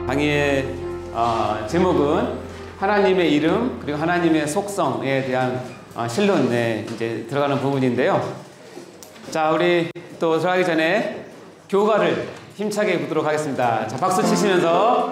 강의의 제목은 하나님의 이름 그리고 하나님의 속성에 대한 실론에 이제 들어가는 부분인데요. 자, 우리 또 들어가기 전에 교가를 힘차게 부르도록 하겠습니다. 자, 박수 치시면서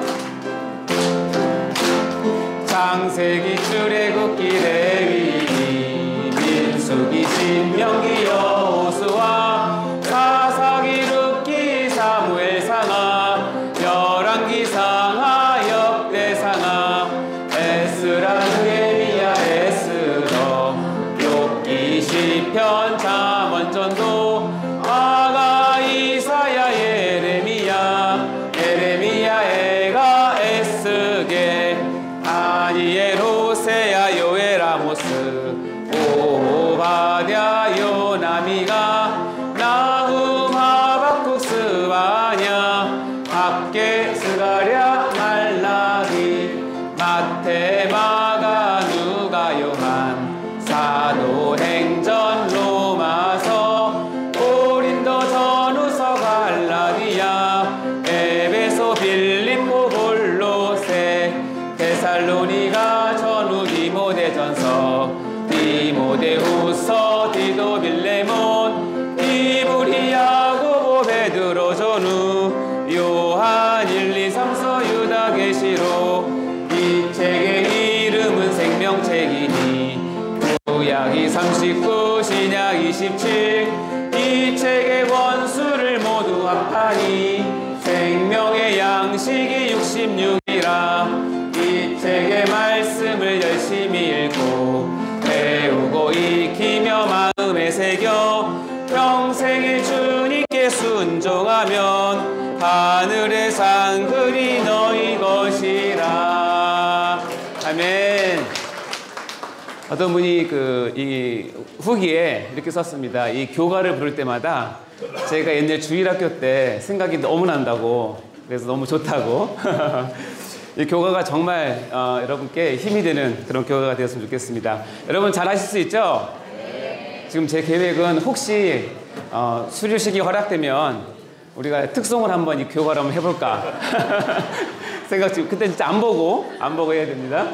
창세기 출애굽기 레위기 민수기 신명기 여호수아 사사기 룻기 사무엘 상하 열왕기 상하 역대 상하 에스라 느헤미야 에스더 욥기 시편 잠언 전도 아가 이사야 예레미야 에가 에스겔 다니엘 호세야 요엘 아모스 오바댜 요나미가 나훔 하박국 스바냐 학개 스가랴 말라기 마태 마가 누가 요한 사도행전 로마서 고린도 전후서 갈라디아 에베소 빌립보 골로새 데살로니가 전후 디모데전서 디모데후서 디도 빌레몬 디브리 야고보 베드로 전후 요한 1, 2, 3서 유다 계시록 이 책의 이름은 생명책이니 구약이 39 신약 27 이 책의 원수를 모두 합하니 생명의 양식이 66이라 이 책의 말씀을 열심히 읽고 배우고 익히며 마음에 새겨 평생에 주님께 순종하면 하늘의 상급이 너희 것이라. 아멘. 어떤 분이 이 후기에 이렇게 썼습니다. 이 교가를 부를 때마다 제가 옛날 주일학교 때 생각이 너무 난다고, 그래서 너무 좋다고. 이 교가가 정말 여러분께 힘이 되는 그런 교가가 되었으면 좋겠습니다. 여러분 잘 하실 수 있죠? 네. 지금 제 계획은 혹시 수료식이 허락되면 우리가 특송을 한번 이 교가를 한번 해볼까 생각 중. 그때 진짜 안 보고 해야 됩니다.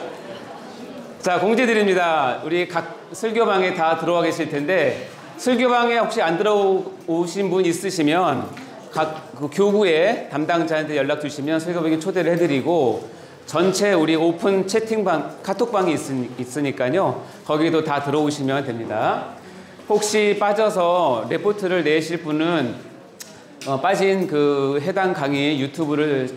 자, 공지드립니다. 우리 각 설교방에 다 들어와 계실 텐데 설교방에 혹시 안 들어오신 분 있으시면 각 그 교구의 담당자한테 연락 주시면 설교방에 초대를 해드리고 전체 우리 오픈 채팅방 카톡방이 있으니까요. 거기도 다 들어오시면 됩니다. 혹시 빠져서 레포트를 내실 분은 빠진 그 해당 강의 유튜브를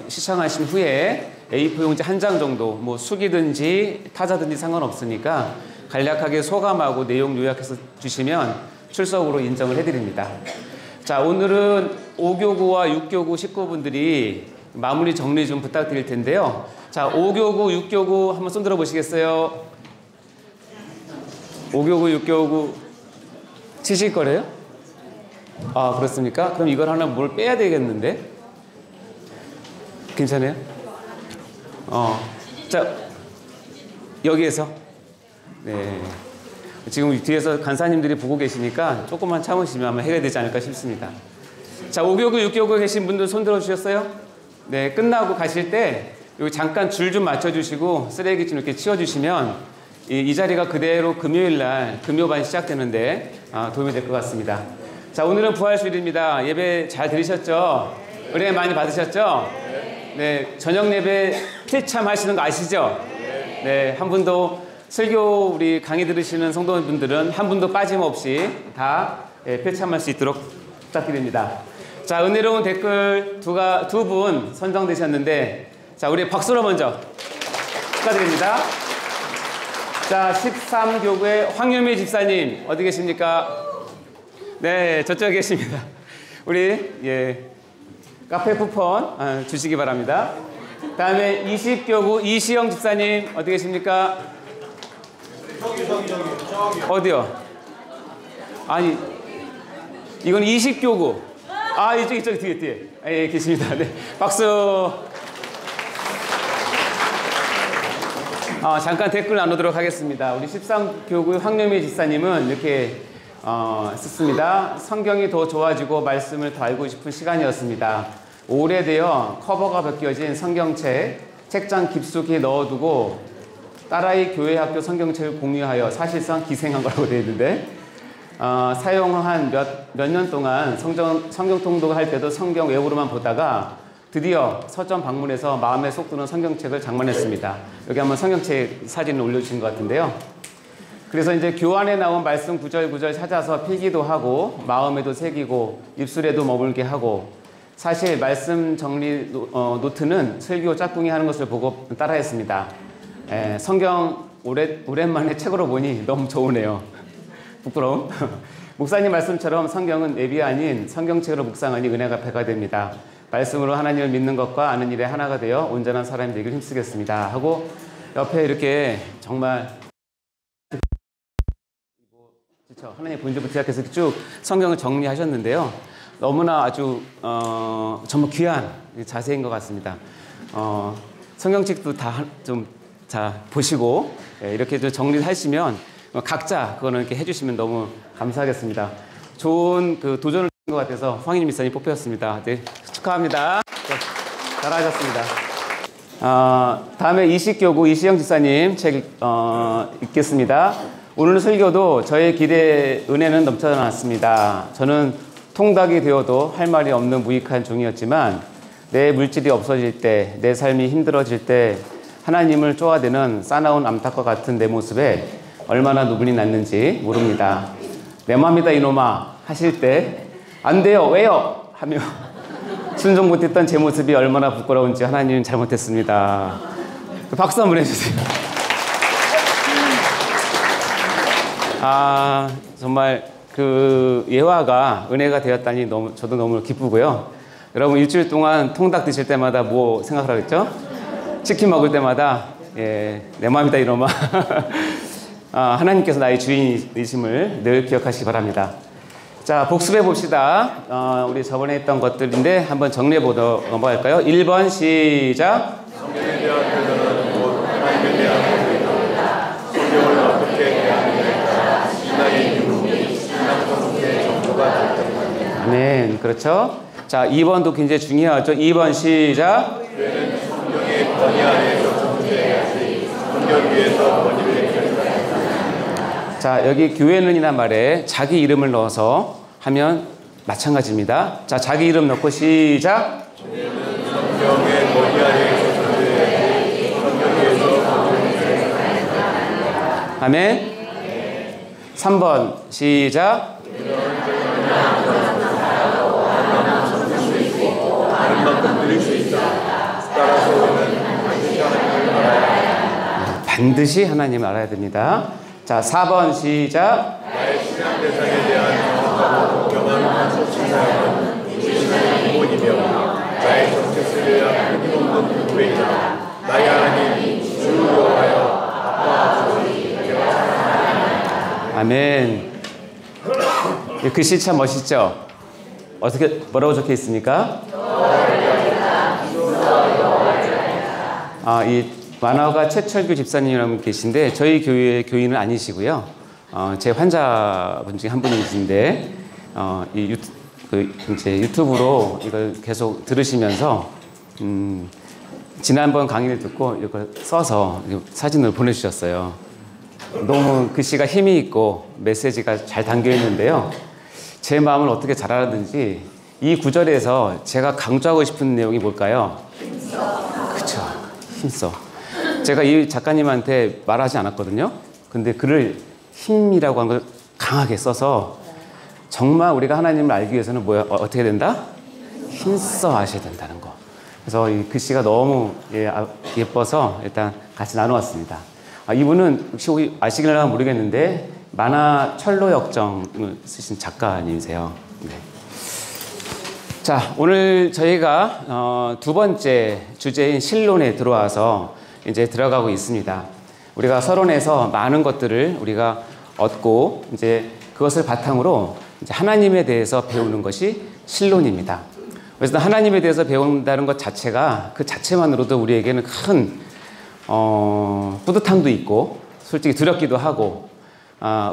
시청하신 후에 A4 용지 한 장 정도 뭐 수기든지 타자든지 상관없으니까 간략하게 소감하고 내용 요약해서 주시면 출석으로 인정을 해드립니다. 자, 오늘은 5교구와 6교구 식구분들이 마무리 정리 좀 부탁드릴 텐데요. 자, 5교구, 6교구 한번 손 들어 보시겠어요? 5교구, 6교구 치실 거래요? 아, 그렇습니까? 그럼 이걸 하나 뭘 빼야 되겠는데? 괜찮아요? 자, 여기에서. 네. 지금 뒤에서 간사님들이 보고 계시니까 조금만 참으시면 아마 해야 되지 않을까 싶습니다. 자, 5교구, 6교구 계신 분들 손 들어 주셨어요? 네, 끝나고 가실 때 여기 잠깐 줄 좀 맞춰주시고 쓰레기 좀 이렇게 치워주시면 이 자리가 그대로 금요일날 금요반 시작되는데 도움이 될 것 같습니다. 자, 오늘은 부활주일입니다. 예배 잘 들으셨죠? 은혜 많이 받으셨죠? 네, 저녁 예배 필참하시는 거 아시죠? 네, 한 분도 설교 우리 강의 들으시는 성도분들은 한 분도 빠짐없이 다 필참할 수 있도록 부탁드립니다. 자, 은혜로운 댓글 두 분 선정되셨는데, 자, 우리 박수로 먼저 축하드립니다. 자, 13교구의 황유미 집사님 어디 계십니까? 네, 저쪽에 계십니다. 우리 카페 쿠폰 주시기 바랍니다. 다음에 20교구 이시영 집사님 어디 계십니까? 저기. 어디요? 아니, 이건 20교구. 아, 이쪽 뒤에. 예, 계십니다. 네, 박수. 잠깐 댓글 나누도록 하겠습니다. 우리 13교구의 황유미 집사님은 이렇게 썼습니다. 성경이 더 좋아지고 말씀을 더 알고 싶은 시간이었습니다. 오래되어 커버가 벗겨진 성경책 책장 깊숙이 넣어두고 딸아이 교회 학교 성경책을 공유하여 사실상 기생한 거라고 되어 있는데 사용한 몇 년 동안 성경 통독할 때도 성경 외부로만 보다가 드디어 서점 방문해서 마음에 쏙 드는 성경책을 장만했습니다. 여기 한번 성경책 사진을 올려주신 것 같은데요. 그래서 이제 교환에 나온 말씀 구절 찾아서 필기도 하고 마음에도 새기고 입술에도 머물게 하고 사실 말씀 정리 노트는 설교 짝꿍이 하는 것을 보고 따라했습니다. 성경 오랜만에 책으로 보니 너무 좋으네요. 부끄러움. 목사님 말씀처럼 성경은 앱이 아닌 성경책으로 묵상하니 은혜가 배가 됩니다. 말씀으로 하나님을 믿는 것과 아는 일에 하나가 되어 온전한 사람이 되길 힘쓰겠습니다. 하고 옆에 이렇게 정말 하나님 본질부터 시작해서 쭉 성경을 정리하셨는데요. 너무나 아주 정말 귀한 자세인 것 같습니다. 성경책도 다 좀 보시고 이렇게 좀 정리를 하시면 각자 그거는 이렇게 해주시면 너무 감사하겠습니다. 좋은 그 도전을 한 것 같아서 황인희 미사님 뽑혔습니다. 네, 축하합니다. 네, 잘하셨습니다. 다음에 이식교구 이시영 집사님 책 읽겠습니다. 오늘 설교도 저의 기대 은혜는 넘쳐났습니다. 저는 통닭이 되어도 할 말이 없는 무익한 종이었지만 내 물질이 없어질 때, 내 삶이 힘들어질 때 하나님을 쪼아대는 싸나운 암탉과 같은 내 모습에 얼마나 누분이 났는지 모릅니다. 내 맘이다 이놈아 하실 때 안 돼요 왜요 하며 순종 못했던 제 모습이 얼마나 부끄러운지 하나님은 잘못했습니다. 박수 한번 해주세요. 정말 그 예화가 은혜가 되었다니 저도 너무 기쁘고요. 여러분 일주일 동안 통닭 드실 때마다 뭐 생각하라고 했죠? 치킨 먹을 때마다 내 맘이다 이놈아 하나님께서 나의 주인이심을 늘 기억하시기 바랍니다. 자, 복습해 봅시다. 우리 저번에 했던 것들인데 한번 정리해 보도록 넘어갈까요? 1번 시작. 성경에 대한 표현은 곧 하나님에 대한 고백입니다. 성경을 어떻게 대하느냐에 따라 신앙의 유무이 신앙 성공의 정도가 될 것입니다. 아멘. 그렇죠. 자, 2번도 굉장히 중요하죠. 2번 시작. 교회는 성경의 권위 아래에서 존재해야지 성경 위에서 권위를 행사합니다. 자, 여기 교회는 이란 말에 자기 이름을 넣어서 하면 마찬가지입니다. 자, 자기 이름 넣고 시작. 교회는 성경의 권위 아래에서 존재해야지 성경 위에서 권위를 행사합니다. 아멘. 3번 시작. 다른 만큼 드릴 수 있다. 따라서 우리는 반드시 하나님을 알아야 합니다. 반드시 하나님을 알아야 됩니다. 자, 4번 시작. 나의 신앙 대상에 대한 정확하고 공평한 신사역은 우리 신앙의 기본이며 나의 정체성에 대한 끊임없는 고백이다. 나의 하나님 주 여호와여 아빠 아버지 내가 사랑합니다. 아멘. 이 글씨 참 멋있죠? 어떻게 뭐라고 적혀 있습니까? 이 만화가 최철규 집사님이라는 분 계신데 저희 교회의 교인은 아니시고요. 제 환자분 중에 한 분이신데 이제 유튜브로 이걸 계속 들으시면서 지난번 강의를 듣고 이걸 써서 사진을 보내주셨어요. 너무 글씨가 힘이 있고 메시지가 잘 담겨 있는데요. 제 마음을 어떻게 잘 알았는지 이 구절에서 제가 강조하고 싶은 내용이 뭘까요? 그쵸. 힘써. 제가 이 작가님한테 말하지 않았거든요. 근데 글을 힘이라고 한 걸 강하게 써서 정말 우리가 하나님을 알기 위해서는 어떻게 된다? 힘써 하셔야 된다는 거. 그래서 이 글씨가 너무 예뻐서 일단 같이 나누었습니다. 이분은 혹시 아시길래 모르겠는데 만화 철로 역정을 쓰신 작가님이세요. 네. 자, 오늘 저희가 두 번째 주제인 신론에 들어와서 이제 들어가고 있습니다. 우리가 서론에서 많은 것들을 우리가 얻고 이제 그것을 바탕으로 이제 하나님에 대해서 배우는 것이 신론입니다. 그래서 하나님에 대해서 배운다는 것 자체가 그 자체만으로도 우리에게는 큰 뿌듯함도 있고 솔직히 두렵기도 하고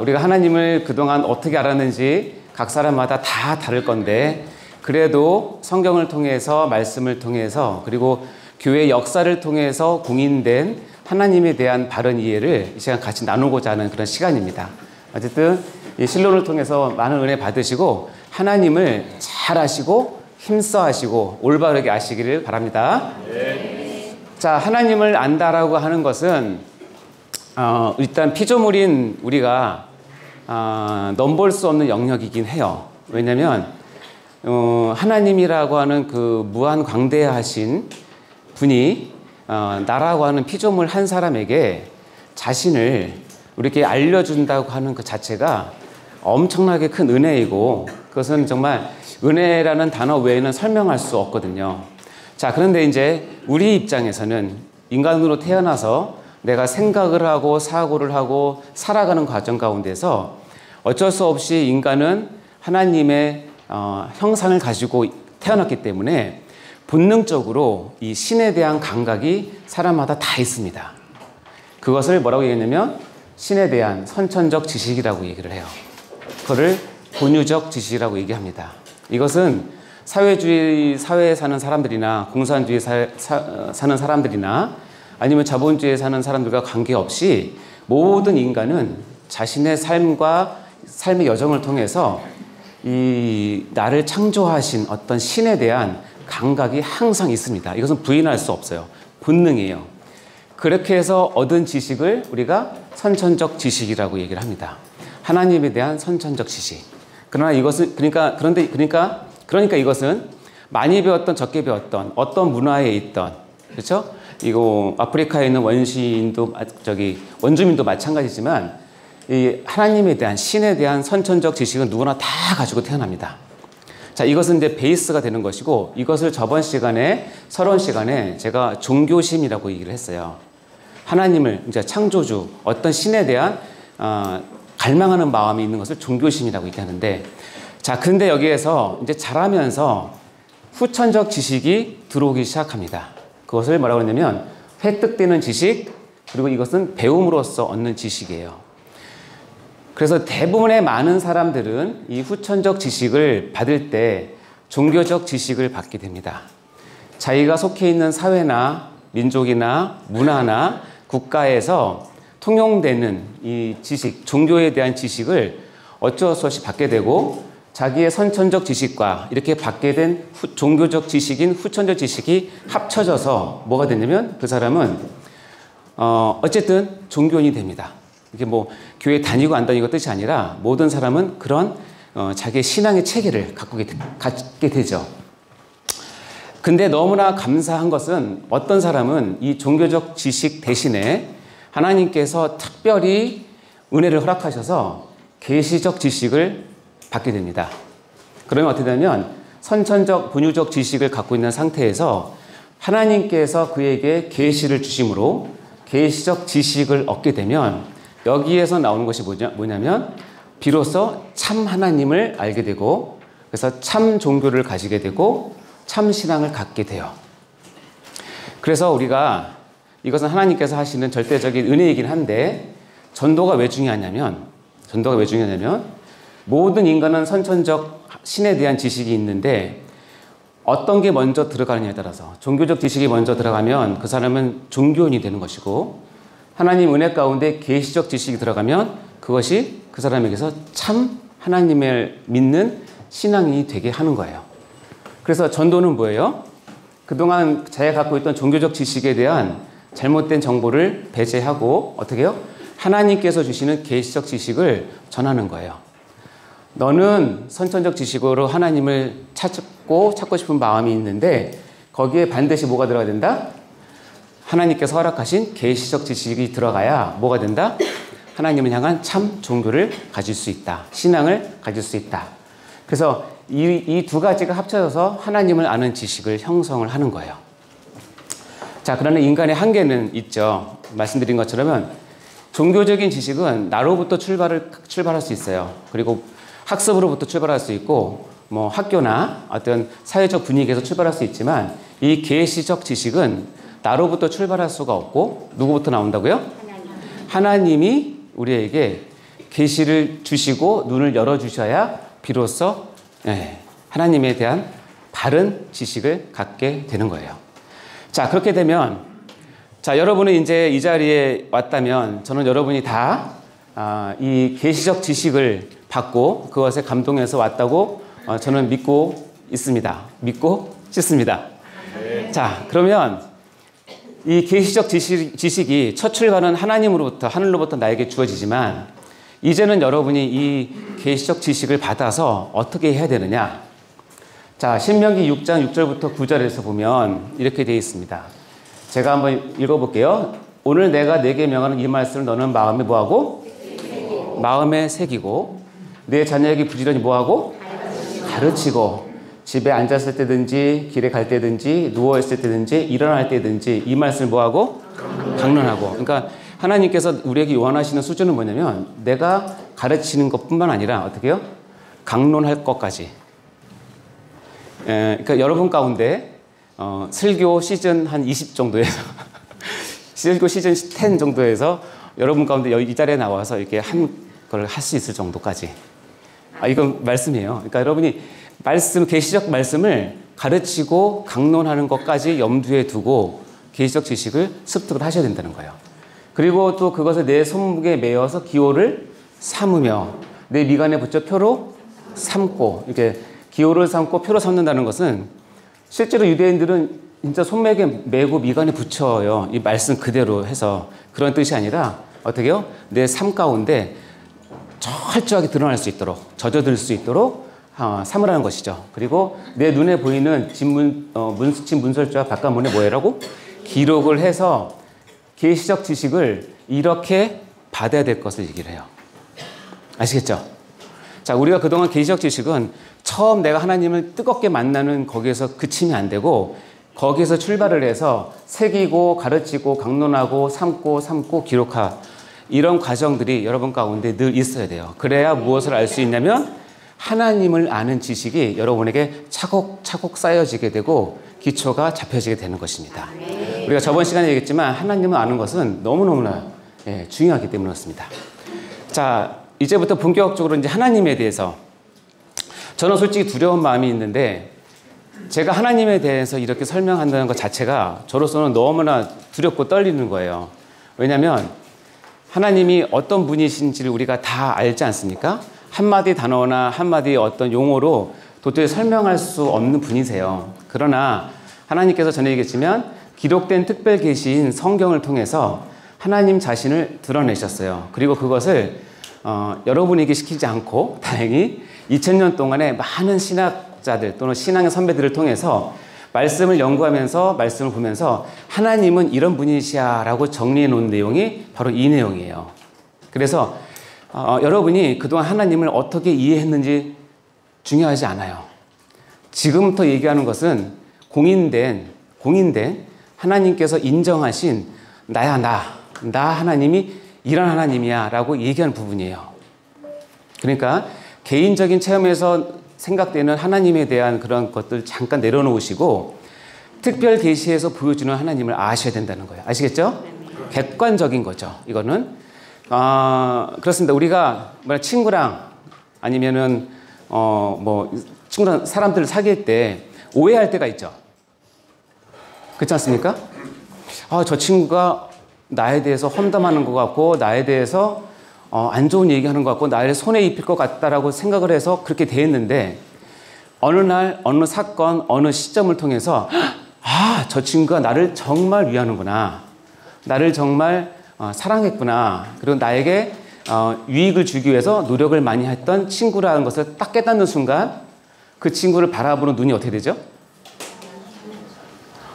우리가 하나님을 그동안 어떻게 알았는지 각 사람마다 다 다를 건데 그래도 성경을 통해서, 말씀을 통해서, 그리고 교회 역사를 통해서 공인된 하나님에 대한 바른 이해를 이 시간 같이 나누고자 하는 그런 시간입니다. 어쨌든 이 실론을 통해서 많은 은혜 받으시고 하나님을 잘 아시고 힘써 아시고 올바르게 아시기를 바랍니다. 자, 하나님을 안다라고 하는 것은 일단 피조물인 우리가 넘볼 수 없는 영역이긴 해요. 왜냐하면 하나님이라고 하는 그 무한 광대하신 분이 나라고 하는 피조물 한 사람에게 자신을 우리에게 알려준다고 하는 그 자체가 엄청나게 큰 은혜이고, 그것은 정말 은혜라는 단어 외에는 설명할 수 없거든요. 자, 그런데 이제 우리 입장에서는 인간으로 태어나서 내가 생각을 하고 사고를 하고 살아가는 과정 가운데서 어쩔 수 없이 인간은 하나님의 형상을 가지고 태어났기 때문에 본능적으로 이 신에 대한 감각이 사람마다 다 있습니다. 그것을 뭐라고 얘기했냐면 신에 대한 선천적 지식이라고 얘기를 해요. 그거를 본유적 지식이라고 얘기합니다. 이것은 사회주의 사회에 사는 사람들이나 공산주의 사는 사람들이나 아니면 자본주의에 사는 사람들과 관계없이 모든 인간은 자신의 삶과 삶의 여정을 통해서 이 나를 창조하신 어떤 신에 대한 감각이 항상 있습니다. 이것은 부인할 수 없어요. 본능이에요. 그렇게 해서 얻은 지식을 우리가 선천적 지식이라고 얘기를 합니다. 하나님에 대한 선천적 지식. 그러나 이것은 그러니까 이것은 많이 배웠던 적게 배웠던 어떤 문화에 있던, 그렇죠? 이거 아프리카에 있는 원주민도 마찬가지지만 이 하나님에 대한 신에 대한 선천적 지식은 누구나 다 가지고 태어납니다. 자, 이것은 이제 베이스가 되는 것이고, 이것을 저번 시간에 서론 시간에 제가 종교심이라고 얘기를 했어요. 하나님을 이제 창조주 어떤 신에 대한 갈망하는 마음이 있는 것을 종교심이라고 얘기하는데, 자, 근데 여기에서 이제 자라면서 후천적 지식이 들어오기 시작합니다. 그것을 뭐라고 하냐면 획득되는 지식, 그리고 이것은 배움으로써 얻는 지식이에요. 그래서 대부분의 많은 사람들은 이 후천적 지식을 받을 때 종교적 지식을 받게 됩니다. 자기가 속해 있는 사회나 민족이나 문화나 국가에서 통용되는 이 지식, 종교에 대한 지식을 어쩔 수 없이 받게 되고, 자기의 선천적 지식과 이렇게 받게 된 종교적 지식인 후천적 지식이 합쳐져서 뭐가 되냐면 그 사람은 어쨌든 종교인이 됩니다. 이게 뭐 교회 다니고 안 다니고 뜻이 아니라 모든 사람은 그런 자기의 신앙의 체계를 갖게 되죠. 근데 너무나 감사한 것은 어떤 사람은 이 종교적 지식 대신에 하나님께서 특별히 은혜를 허락하셔서 계시적 지식을 받게 됩니다. 그러면 어떻게 되냐면 선천적 본유적 지식을 갖고 있는 상태에서 하나님께서 그에게 계시를 주심으로 계시적 지식을 얻게 되면 여기에서 나오는 것이 뭐냐면 비로소 참 하나님을 알게 되고, 그래서 참 종교를 가지게 되고 참 신앙을 갖게 돼요. 그래서 우리가 이것은 하나님께서 하시는 절대적인 은혜이긴 한데, 전도가 왜 중요하냐면 모든 인간은 선천적 신에 대한 지식이 있는데 어떤 게 먼저 들어가느냐에 따라서 종교적 지식이 먼저 들어가면 그 사람은 종교인이 되는 것이고, 하나님 은혜 가운데 계시적 지식이 들어가면 그것이 그 사람에게서 참 하나님을 믿는 신앙이 되게 하는 거예요. 그래서 전도는 뭐예요? 그동안 자기가 갖고 있던 종교적 지식에 대한 잘못된 정보를 배제하고 어떻게 해요? 하나님께서 주시는 계시적 지식을 전하는 거예요. 너는 선천적 지식으로 하나님을 찾고 싶은 마음이 있는데 거기에 반드시 뭐가 들어가야 된다? 하나님께서 허락하신 계시적 지식이 들어가야 뭐가 된다? 하나님을 향한 참 종교를 가질 수 있다. 신앙을 가질 수 있다. 그래서 이 두 가지가 합쳐져서 하나님을 아는 지식을 형성을 하는 거예요. 자, 그러나 인간의 한계는 있죠. 말씀드린 것처럼 종교적인 지식은 나로부터 출발할 수 있어요. 그리고 학습으로부터 출발할 수 있고, 뭐 학교나 어떤 사회적 분위기에서 출발할 수 있지만, 이 계시적 지식은 나로부터 출발할 수가 없고 누구부터 나온다고요? 하나님이 우리에게 계시를 주시고 눈을 열어주셔야 비로소 하나님에 대한 바른 지식을 갖게 되는 거예요. 자, 그렇게 되면, 자, 여러분은 이제 이 자리에 왔다면 저는 여러분이 다 이 계시적 지식을 받고 그것에 감동해서 왔다고 저는 믿고 있습니다. 믿고 싶습니다. 자, 그러면 이 계시적 지식이 첫 출발은 하나님으로부터, 하늘로부터 나에게 주어지지만 이제는 여러분이 이 계시적 지식을 받아서 어떻게 해야 되느냐? 자, 신명기 6장 6절부터 9절에서 보면 이렇게 되어 있습니다. 제가 한번 읽어볼게요. 오늘 내가 내게 명하는 이 말씀을 너는 마음에 뭐하고? 마음에 새기고 내 자녀에게 부지런히 뭐하고? 가르치고 집에 앉았을 때든지 길에 갈 때든지 누워있을 때든지 일어날 때든지 이 말씀을 뭐하고? 강론하고. 그러니까 하나님께서 우리에게 요한하시는 수준은 뭐냐면 내가 가르치는 것뿐만 아니라 어떻게 해요? 강론할 것까지. 그러니까 여러분 가운데 설교 시즌 한 20 정도에서 설교 시즌 10 정도에서 여러분 가운데 이 자리에 나와서 이렇게 한 걸 할 수 있을 정도까지. 이건 말씀이에요. 그러니까 여러분이 계시적 말씀을 가르치고 강론하는 것까지 염두에 두고 계시적 지식을 습득을 하셔야 된다는 거예요. 그리고 또 그것을 내 손목에 매어서 기호를 삼으며 내 미간에 붙여 표로 삼고, 이렇게 기호를 삼고 표로 삼는다는 것은 실제로 유대인들은 진짜 손목에 매고 미간에 붙여요. 이 말씀 그대로 해서. 그런 뜻이 아니라 어떻게 해요? 내 삶 가운데 철저하게 드러날 수 있도록, 젖어들 수 있도록 삼으라는 것이죠. 그리고 내 눈에 보이는 문수침 문설주와 바깥문에 뭐해라고? 기록을 해서 계시적 지식을 이렇게 받아야 될 것을 얘기를 해요. 아시겠죠? 자, 우리가 그동안 계시적 지식은 처음 내가 하나님을 뜨겁게 만나는 거기에서 그치면 안 되고 거기에서 출발을 해서 새기고 가르치고 강론하고 삼고 기록하고 이런 과정들이 여러분 가운데 늘 있어야 돼요. 그래야 무엇을 알 수 있냐면 하나님을 아는 지식이 여러분에게 차곡차곡 쌓여지게 되고 기초가 잡혀지게 되는 것입니다. 우리가 저번 시간에 얘기했지만 하나님을 아는 것은 너무너무나 중요하기 때문에 그렇습니다. 자, 이제부터 본격적으로 이제 하나님에 대해서 저는 솔직히 두려운 마음이 있는데 제가 하나님에 대해서 이렇게 설명한다는 것 자체가 저로서는 너무나 두렵고 떨리는 거예요. 왜냐하면 하나님이 어떤 분이신지를 우리가 다 알지 않습니까? 한마디 단어나 한마디 어떤 용어로 도저히 설명할 수 없는 분이세요. 그러나 하나님께서 전에 얘기했지만 기록된 특별 계시인 성경을 통해서 하나님 자신을 드러내셨어요. 그리고 그것을 여러분에게 시키지 않고 다행히 2000년 동안에 많은 신학자들 또는 신앙의 선배들을 통해서 말씀을 연구하면서 말씀을 보면서 하나님은 이런 분이시야 라고 정리해 놓은 내용이 바로 이 내용이에요. 그래서 여러분이 그동안 하나님을 어떻게 이해했는지 중요하지 않아요. 지금부터 얘기하는 것은 공인된 하나님께서 인정하신 나 하나님이 이런 하나님이야 라고 얘기하는 부분이에요. 그러니까 개인적인 체험에서 생각되는 하나님에 대한 그런 것들 잠깐 내려놓으시고 특별 계시에서 보여주는 하나님을 아셔야 된다는 거예요. 아시겠죠? 객관적인 거죠. 이거는 그렇습니다. 우리가 친구랑 아니면은 친구랑 사람들을 사귈 때 오해할 때가 있죠. 그렇지 않습니까? 저 친구가 나에 대해서 험담하는 것 같고 나에 대해서 안 좋은 얘기하는 것 같고 나를 손에 입힐 것 같다라고 생각을 해서 그렇게 대했는데 어느 날 어느 사건 어느 시점을 통해서 저 친구가 나를 정말 위하는구나, 나를 정말 사랑했구나, 그리고 나에게 유익을 주기 위해서 노력을 많이 했던 친구라는 것을 딱 깨닫는 순간 그 친구를 바라보는 눈이 어떻게 되죠?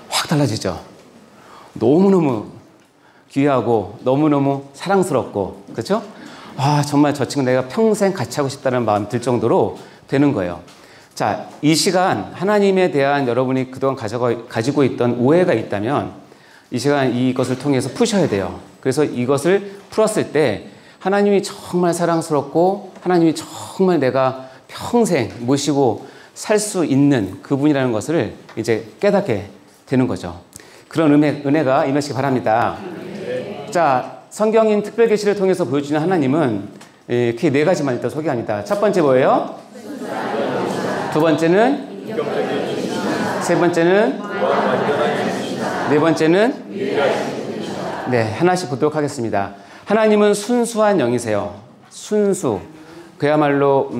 확 달라지죠. 너무너무 귀하고 너무너무 사랑스럽고, 그렇죠? 정말 저 친구 내가 평생 같이 하고 싶다는 마음이 들 정도로 되는 거예요. 자, 이 시간 하나님에 대한 여러분이 그동안 가지고 있던 오해가 있다면 이 시간 이것을 통해서 푸셔야 돼요. 그래서 이것을 풀었을 때 하나님이 정말 사랑스럽고 하나님이 정말 내가 평생 모시고 살 수 있는 그분이라는 것을 이제 깨닫게 되는 거죠. 그런 은혜가 임하시기 바랍니다. 자, 성경인 특별계시를 통해서 보여주는 하나님은 크게 네 가지만 일단 소개합니다. 첫 번째 뭐예요? 두 번째는 세 번째는 네 번째는 네, 하나씩 보도록 하겠습니다. 하나님은 순수한 영이세요. 순수. 그야말로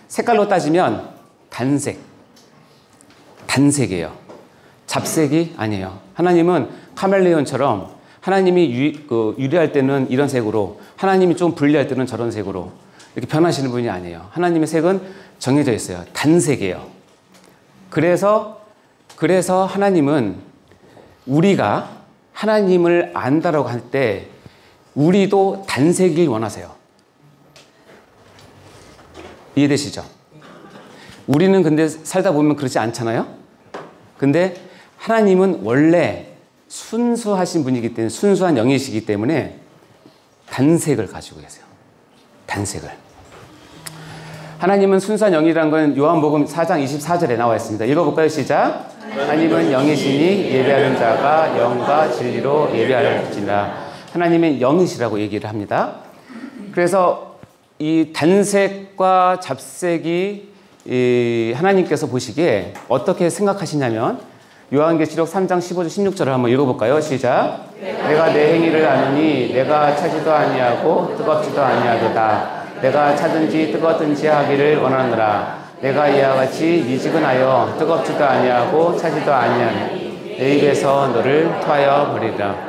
색깔로 따지면 단색이에요. 잡색이 아니에요. 하나님은 카멜레온처럼 하나님이 유리할 때는 이런 색으로, 하나님이 좀 불리할 때는 저런 색으로 이렇게 변하시는 분이 아니에요. 하나님의 색은 정해져 있어요. 단색이에요. 그래서 하나님은 우리가 하나님을 안다라고 할 때 우리도 단색이길 원하세요. 이해되시죠? 우리는 근데 살다 보면 그렇지 않잖아요? 근데 하나님은 원래 순수하신 분이기 때문에, 순수한 영이시기 때문에 단색을 가지고 계세요. 단색을. 하나님은 순수한 영이라는 건 요한복음 4장 24절에 나와 있습니다. 읽어볼까요? 시작. 하나님은 영이시니 예배하는 자가 영과 진리로 예배하는지라. 하나님은 영이시라고 얘기를 합니다. 그래서 이 단색과 잡색이 하나님께서 보시기에 어떻게 생각하시냐면 요한계시록 3장 15절 16절을 한번 읽어볼까요? 시작. 내가 내 행위를 아느니 내가 차지도 아니하고 뜨겁지도 아니하도다. 내가 차든지 뜨겁든지 하기를 원하노라. 내가 이와 같이 미지근하여 뜨겁지도 아니하고 차지도 아니하니 내 입에서 너를 토하여 버리리라.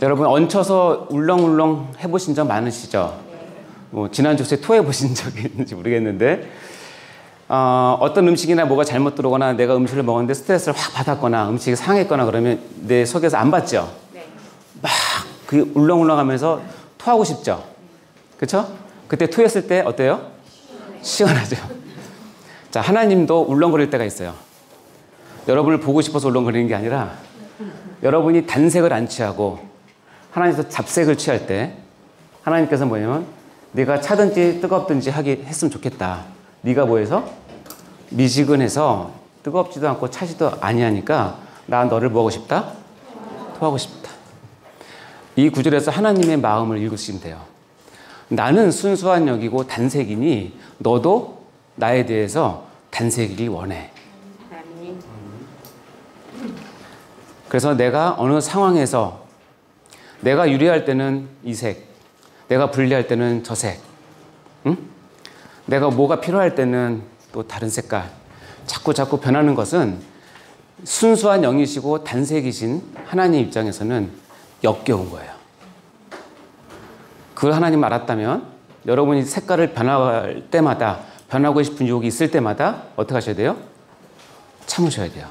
여러분 얹혀서 울렁울렁 해보신 적 많으시죠? 지난주에 토해 보신 적이 있는지 모르겠는데 어떤 음식이나 뭐가 잘못 들어오거나 내가 음식을 먹었는데 스트레스를 확 받았거나 음식이 상했거나 그러면 내 속에서 안 받죠? 막 그 울렁울렁하면서 토하고 싶죠? 그렇죠? 그때 토했을 때 어때요? 시원하죠? 자, 하나님도 울렁거릴 때가 있어요. 여러분을 보고 싶어서 울렁거리는 게 아니라 여러분이 단색을 안 취하고 하나님께서 잡색을 취할 때 하나님께서 뭐냐면 네가 차든지 뜨겁든지 했으면 좋겠다. 네가 뭐해서? 미지근해서 뜨겁지도 않고 차지도 아니하니까 나 너를 뭐 하고 싶다? 토하고 싶다. 이 구절에서 하나님의 마음을 읽으시면 돼요. 나는 순수한 영이고 단색이니 너도 나에 대해서 단색이길 원해. 그래서 내가 어느 상황에서 내가 유리할 때는 이 색, 내가 불리할 때는 저 색, 응? 내가 뭐가 필요할 때는 또 다른 색깔, 자꾸 변하는 것은 순수한 영이시고 단색이신 하나님 입장에서는 역겨운 거예요. 그 하나님 알았다면 여러분이 색깔을 변할 때마다, 변하고 싶은 유혹이 있을 때마다 어떻게 하셔야 돼요? 참으셔야 돼요.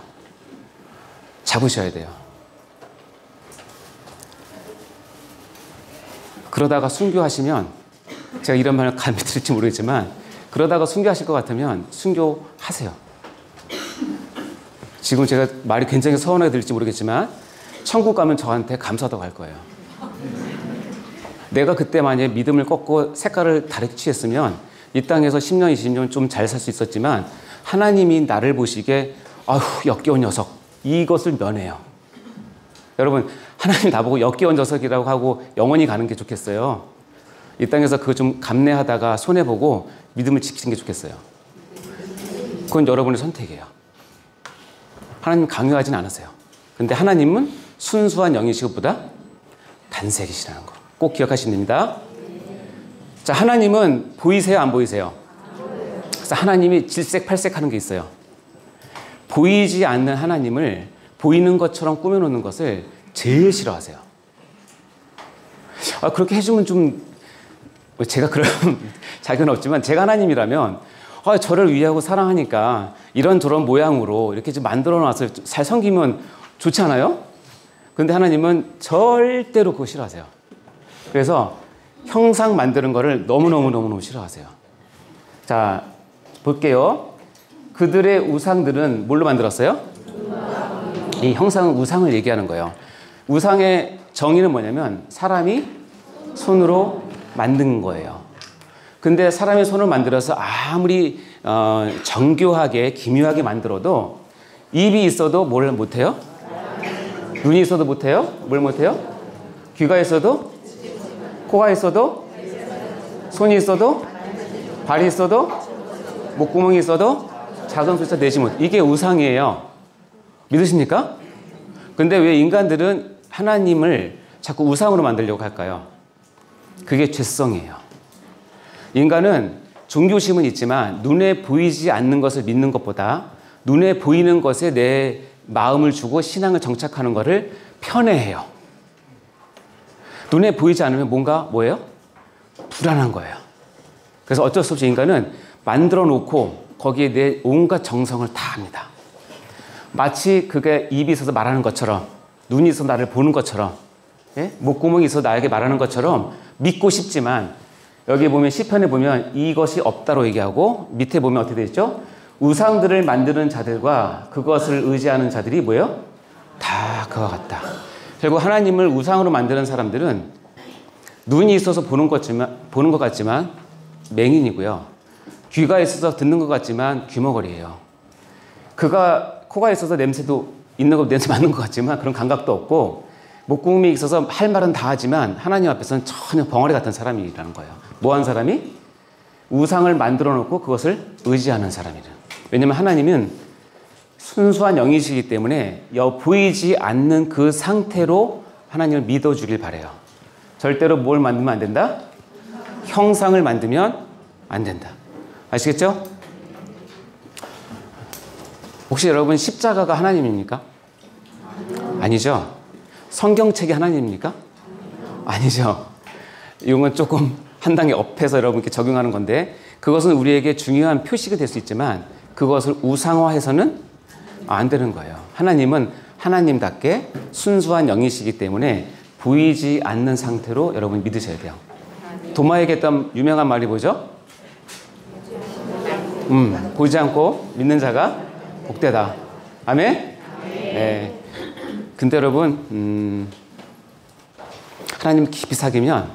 잡으셔야 돼요. 그러다가 순교하시면, 제가 이런 말을 감히 들을지 모르겠지만 그러다가 순교하실 것 같으면 순교하세요. 지금 제가 말이 굉장히 서운하게 들릴지 모르겠지만 천국 가면 저한테 감사하다고 할 거예요. 내가 그때 만약에 믿음을 꺾고 색깔을 다르게 취했으면 이 땅에서 10년, 20년 좀 잘 살 수 있었지만 하나님이 나를 보시기에 아휴 역겨운 녀석, 이것을 면해요. 여러분 하나님 나보고 역겨운 녀석이라고 하고 영원히 가는 게 좋겠어요? 이 땅에서 그거 좀 감내하다가 손해보고 믿음을 지키는 게 좋겠어요? 그건 여러분의 선택이에요. 하나님 강요하진 않으세요. 근데 하나님은 순수한 영이시고보다 단색이시라는 거 꼭 기억하시면 됩니다. 자, 하나님은 보이세요? 안 보이세요? 그래서 하나님이 질색팔색 하는 게 있어요. 보이지 않는 하나님을 보이는 것처럼 꾸며놓는 것을 제일 싫어하세요. 그렇게 해주면 좀, 제가 그런 자격은 없지만 제가 하나님이라면 저를 위하고 사랑하니까 이런저런 모양으로 이렇게 좀 만들어 놔서 잘 섬기면 좋지 않아요? 근데 하나님은 절대로 그거 싫어하세요. 그래서 형상 만드는 거를 너무너무 싫어하세요. 자, 볼게요. 그들의 우상들은 뭘로 만들었어요? 이 형상은 우상을 얘기하는 거예요. 우상의 정의는 뭐냐면 사람이 손으로 만든 거예요. 근데 사람의 손을 만들어서 아무리 정교하게 기묘하게 만들어도 입이 있어도 뭘 못해요? 눈이 있어도 못해요? 뭘 못해요? 귀가 있어도? 코가 있어도? 손이 있어도? 발이 있어도? 목구멍이 있어도 작은 소리쳐 내지 못. 이게 우상이에요. 믿으십니까? 근데 왜 인간들은 하나님을 자꾸 우상으로 만들려고 할까요? 그게 죄성이에요. 인간은 종교심은 있지만 눈에 보이지 않는 것을 믿는 것보다 눈에 보이는 것에 내 마음을 주고 신앙을 정착하는 것을 편애해요. 눈에 보이지 않으면 뭔가 뭐예요? 불안한 거예요. 그래서 어쩔 수 없이 인간은 만들어 놓고 거기에 내 온갖 정성을 다 합니다. 마치 그게 입이 있어서 말하는 것처럼, 눈이 있어서 나를 보는 것처럼, 예? 목구멍이 있어서 나에게 말하는 것처럼 믿고 싶지만, 여기 보면 시편에 보면 이것이 없다로 얘기하고, 밑에 보면 어떻게 되어 있죠? 우상들을 만드는 자들과 그것을 의지하는 자들이 뭐예요? 다 그와 같다. 결국 하나님을 우상으로 만드는 사람들은 눈이 있어서 보는 것 같지만 맹인이고요. 귀가 있어서 듣는 것 같지만 귀머거리예요. 코가 있어서 냄새도 있는 거 냄새 맡는 것 같지만 그런 감각도 없고, 목구멍이 있어서 할 말은 다 하지만 하나님 앞에서는 전혀 벙어리 같은 사람이라는 거예요. 뭐한 사람이? 우상을 만들어 놓고 그것을 의지하는 사람이래요. 왜냐하면 하나님은 순수한 영이시기 때문에 보이지 않는 그 상태로 하나님을 믿어주길 바래요. 절대로 뭘 만들면 안 된다? 형상을 만들면 안 된다. 아시겠죠? 혹시 여러분 십자가가 하나님입니까? 아니죠. 성경책이 하나님입니까? 아니죠. 이건 조금 한 단계 업해서 여러분께 적용하는 건데, 그것은 우리에게 중요한 표식이 될 수 있지만 그것을 우상화해서는 안 되는 거예요. 하나님은 하나님답게 순수한 영이시기 때문에 보이지 않는 상태로 여러분이 믿으셔야 돼요. 도마에게 했던 유명한 말이 뭐죠? 보지 않고 믿는 자가 복되다. 아멘? 네. 근데 여러분, 하나님 깊이 사귀면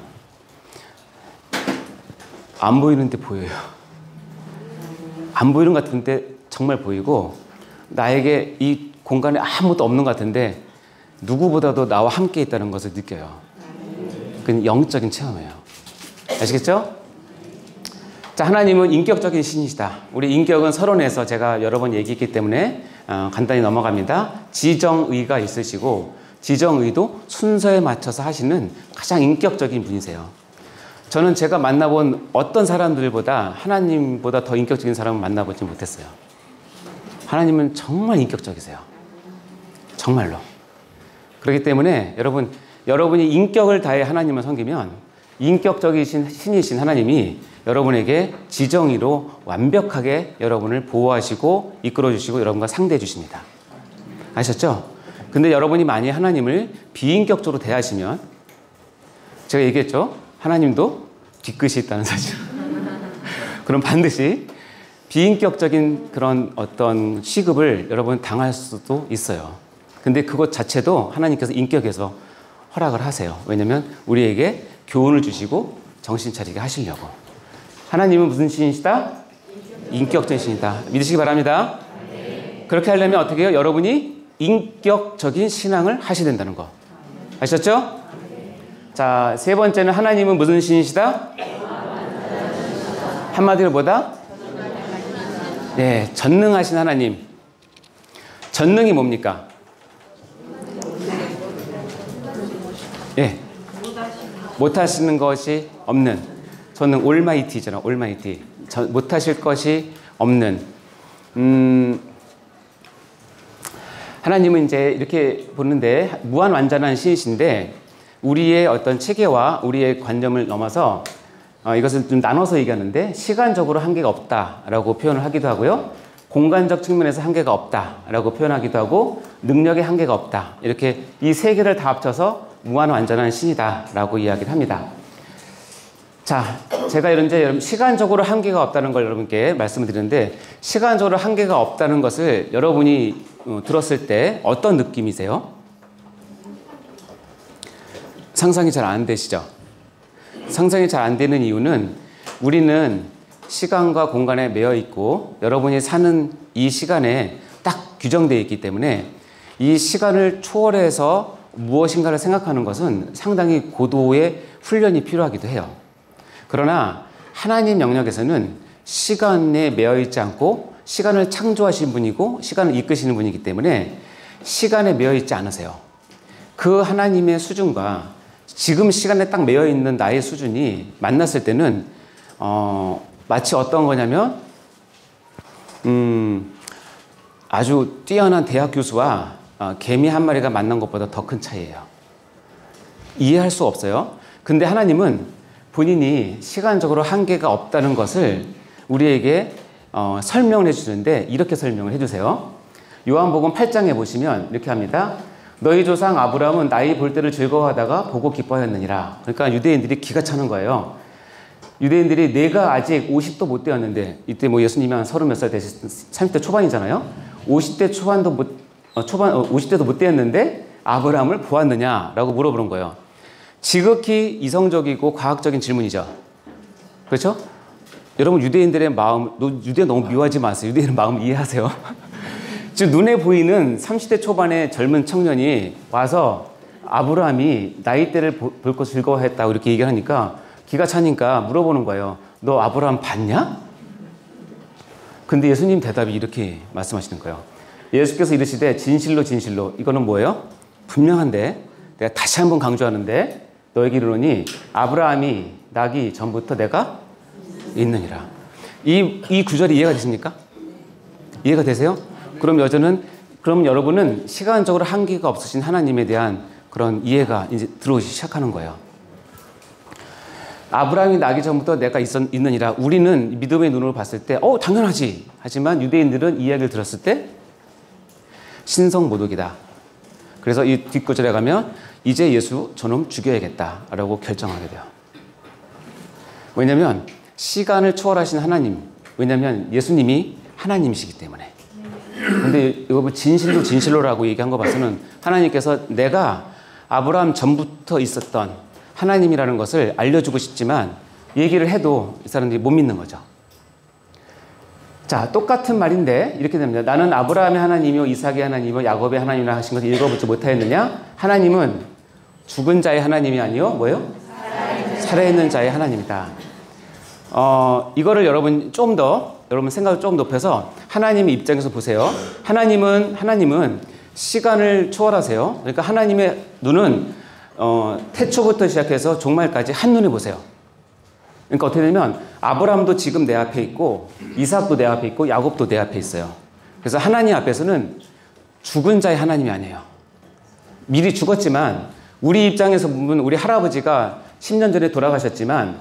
안 보이는데 보여요. 안 보이는 것 같은데 정말 보이고, 나에게 이 공간에 아무것도 없는 것 같은데 누구보다도 나와 함께 있다는 것을 느껴요. 그건 영적인 체험이에요. 아시겠죠? 자, 하나님은 인격적인 신이시다. 우리 인격은 서론에서 제가 여러 번 얘기했기 때문에 간단히 넘어갑니다. 지정의가 있으시고, 지정의도 순서에 맞춰서 하시는 가장 인격적인 분이세요. 저는 제가 만나본 어떤 사람들보다 하나님보다 더 인격적인 사람을 만나보지 못했어요. 하나님은 정말 인격적이세요. 정말로. 그렇기 때문에 여러분이 인격을 다해 하나님을 섬기면 인격적이신 신이신 하나님이 여러분에게 지정의로 완벽하게 여러분을 보호하시고 이끌어주시고 여러분과 상대해 주십니다. 아셨죠? 근데 여러분이 만약 하나님을 비인격적으로 대하시면, 제가 얘기했죠? 하나님도 뒤끝이 있다는 사실. 그럼 반드시 비인격적인 그런 어떤 취급을 여러분 당할 수도 있어요. 근데 그것 자체도 하나님께서 인격에서 허락을 하세요. 왜냐하면 우리에게 교훈을 주시고 정신 차리게 하시려고. 하나님은 무슨 신이시다? 인격적인 신이다. 믿으시기 바랍니다. 그렇게 하려면 어떻게 해요? 여러분이 인격적인 신앙을 하셔야 된다는 거. 아셨죠? 자, 세 번째는 하나님은 무슨 신이시다? 한마디로 뭐다? 네, 전능하신 하나님. 전능이 뭡니까? 예, 못하시는 것이 없는. 저는 올마이티잖아. 올마이티. 못하실 것이 없는. 하나님은 이제 이렇게 보는데 무한완전한 신이신데, 우리의 어떤 체계와 우리의 관점을 넘어서 이것을 좀 나눠서 얘기하는데, 시간적으로 한계가 없다라고 표현을 하기도 하고요, 공간적 측면에서 한계가 없다라고 표현하기도 하고, 능력의 한계가 없다, 이렇게 이 세 개를 다 합쳐서 무한완전한 신이다라고 이야기를 합니다. 자, 제가 이제 여러분 시간적으로 한계가 없다는 걸 여러분께 말씀을 드리는데, 시간적으로 한계가 없다는 것을 여러분이 들었을 때 어떤 느낌이세요? 상상이 잘 안 되시죠? 상상이 잘 안 되는 이유는, 우리는 시간과 공간에 매여 있고 여러분이 사는 이 시간에 딱 규정되어 있기 때문에 이 시간을 초월해서 무엇인가를 생각하는 것은 상당히 고도의 훈련이 필요하기도 해요. 그러나 하나님 영역에서는 시간에 매여 있지 않고 시간을 창조하신 분이고 시간을 이끄시는 분이기 때문에 시간에 매여 있지 않으세요. 그 하나님의 수준과 지금 시간에 딱 매여 있는 나의 수준이 만났을 때는 마치 어떤 거냐면 아주 뛰어난 대학 교수와 개미 한 마리가 만난 것보다 더 큰 차이예요. 이해할 수 없어요. 근데 하나님은 본인이 시간적으로 한계가 없다는 것을 우리에게 설명을 해주는데 이렇게 설명을 해주세요. 요한복음 8장에 보시면 이렇게 합니다. 너희 조상 아브라함은 나이 볼 때를 즐거워하다가 보고 기뻐하였느니라. 그러니까 유대인들이 기가 차는 거예요. 유대인들이 내가 아직 50도 못 되었는데, 이때 뭐 예수님이 한 30 몇 살 되셨, 30대 초반이잖아요. 50대 초반도 50대도 못 되었는데 아브라함을 보았느냐라고 물어보는 거예요. 지극히 이성적이고 과학적인 질문이죠. 그렇죠? 여러분 유대인들의 마음, 유대인 너무 미워하지 마세요. 유대인의 마음 이해하세요. 지금 눈에 보이는 30대 초반의 젊은 청년이 와서 아브라함이 나이대를 볼 것 즐거워했다고 이렇게 얘기를 하니까 기가 차니까 물어보는 거예요. 너 아브라함 봤냐? 근데 예수님 대답이 이렇게 말씀하시는 거예요. 예수께서 이르시되 진실로 진실로 이거는 뭐예요? 분명한데 내가 다시 한번 강조하는데 너에게 이르노니 아브라함이 나기 전부터 내가 있느니라. 이 구절이 이해가 되십니까? 이해가 되세요? 그럼 여러분은 시간적으로 한계가 없으신 하나님에 대한 그런 이해가 이제 들어오기 시작하는 거예요. 아브라함이 나기 전부터 내가 있느니라. 우리는 믿음의 눈으로 봤을 때 당연하지. 하지만 유대인들은 이 이야기를 들었을 때 신성모독이다. 그래서 이 뒷구절에 가면 이제 예수 저놈 죽여야겠다라고 결정하게 돼요. 왜냐하면 시간을 초월하신 하나님, 왜냐하면 예수님이 하나님이시기 때문에. 근데 여러분 진실로 진실로라고 얘기한 거 봐서는 하나님께서 내가 아브라함 전부터 있었던 하나님이라는 것을 알려주고 싶지만 얘기를 해도 이 사람들이 못 믿는 거죠. 자, 똑같은 말인데 이렇게 됩니다. 나는 아브라함의 하나님이요 이삭의 하나님이요 야곱의 하나님이라 하신 것을 읽어보지 못하였느냐? 하나님은 죽은 자의 하나님이 아니요 뭐예요? 살아있는 자의 하나님이다. 이거를 여러분 생각을 좀 높여서 하나님의 입장에서 보세요. 하나님은 시간을 초월하세요. 그러니까 하나님의 눈은 태초부터 시작해서 종말까지 한눈에 보세요. 그러니까 어떻게 되면 아브라함도 지금 내 앞에 있고 이삭도 내 앞에 있고 야곱도 내 앞에 있어요. 그래서 하나님 앞에서는 죽은 자의 하나님이 아니에요. 미리 죽었지만 우리 입장에서 보면 우리 할아버지가 10년 전에 돌아가셨지만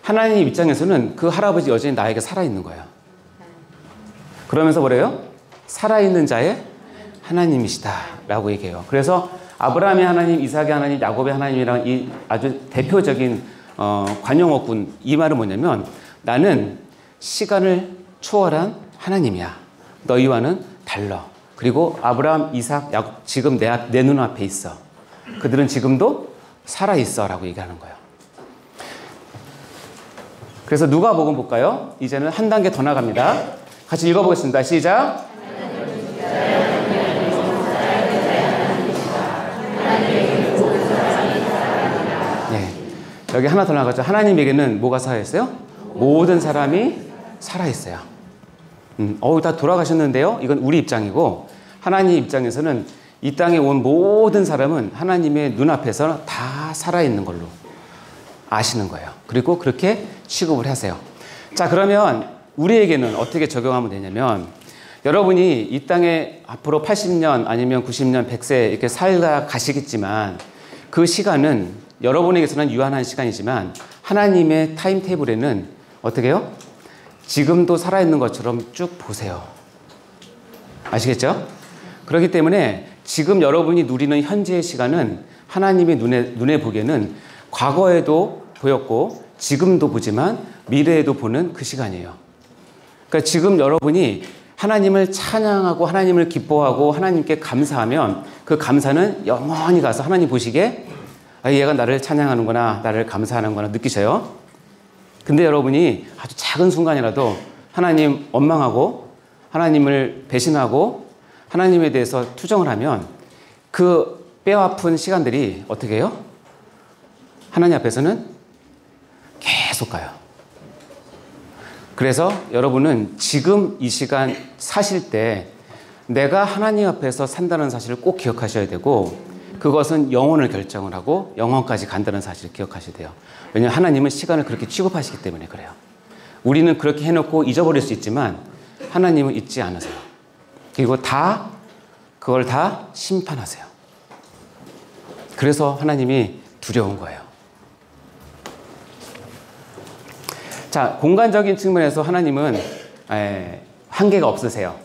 하나님 입장에서는 그 할아버지 여전히 나에게 살아있는 거예요. 그러면서 뭐래요? 살아있는 자의 하나님이시다 라고 얘기해요. 그래서 아브라함의 하나님, 이삭의 하나님, 야곱의 하나님이랑 이 아주 대표적인 관용어군, 이 말은 뭐냐면 나는 시간을 초월한 하나님이야. 너희와는 달라. 그리고 아브라함, 이삭, 야곱 지금 내 눈앞에 있어. 그들은 지금도 살아있어 라고 얘기하는 거예요. 그래서 누가복음 볼까요? 이제는 한 단계 더 나갑니다. 같이 읽어보겠습니다. 시작. 네, 여기 하나 더 나가죠. 하나님에게는 뭐가 살아있어요? 모든 사람이 살아있어요. 다 돌아가셨는데요. 이건 우리 입장이고 하나님 입장에서는 이 땅에 온 모든 사람은 하나님의 눈앞에서 다 살아있는 걸로 아시는 거예요. 그리고 그렇게 취급을 하세요. 자, 그러면 우리에게는 어떻게 적용하면 되냐면 여러분이 이 땅에 앞으로 80년 아니면 90년, 100세 이렇게 살다 가시겠지만 그 시간은 여러분에게서는 유한한 시간이지만 하나님의 타임테이블에는 어떻게 해요? 지금도 살아있는 것처럼 쭉 보세요. 아시겠죠? 그렇기 때문에 지금 여러분이 누리는 현재의 시간은 하나님의 눈에 보기에는 과거에도 보였고 지금도 보지만 미래에도 보는 그 시간이에요. 그러니까 지금 여러분이 하나님을 찬양하고 하나님을 기뻐하고 하나님께 감사하면 그 감사는 영원히 가서 하나님 보시기에 얘가 나를 찬양하는구나, 나를 감사하는구나 느끼셔요. 근데 여러분이 아주 작은 순간이라도 하나님 원망하고 하나님을 배신하고 하나님에 대해서 투정을 하면 그 뼈아픈 시간들이 어떻게 해요? 하나님 앞에서는 계속 가요. 그래서 여러분은 지금 이 시간 사실 때 내가 하나님 앞에서 산다는 사실을 꼭 기억하셔야 되고, 그것은 영혼을 결정을 하고 영혼까지 간다는 사실을 기억하셔야 돼요. 왜냐하면 하나님은 시간을 그렇게 취급하시기 때문에 그래요. 우리는 그렇게 해놓고 잊어버릴 수 있지만 하나님은 잊지 않으세요. 그리고 그걸 다 심판하세요. 그래서 하나님이 두려운 거예요. 자, 공간적인 측면에서 하나님은 한계가 없으세요.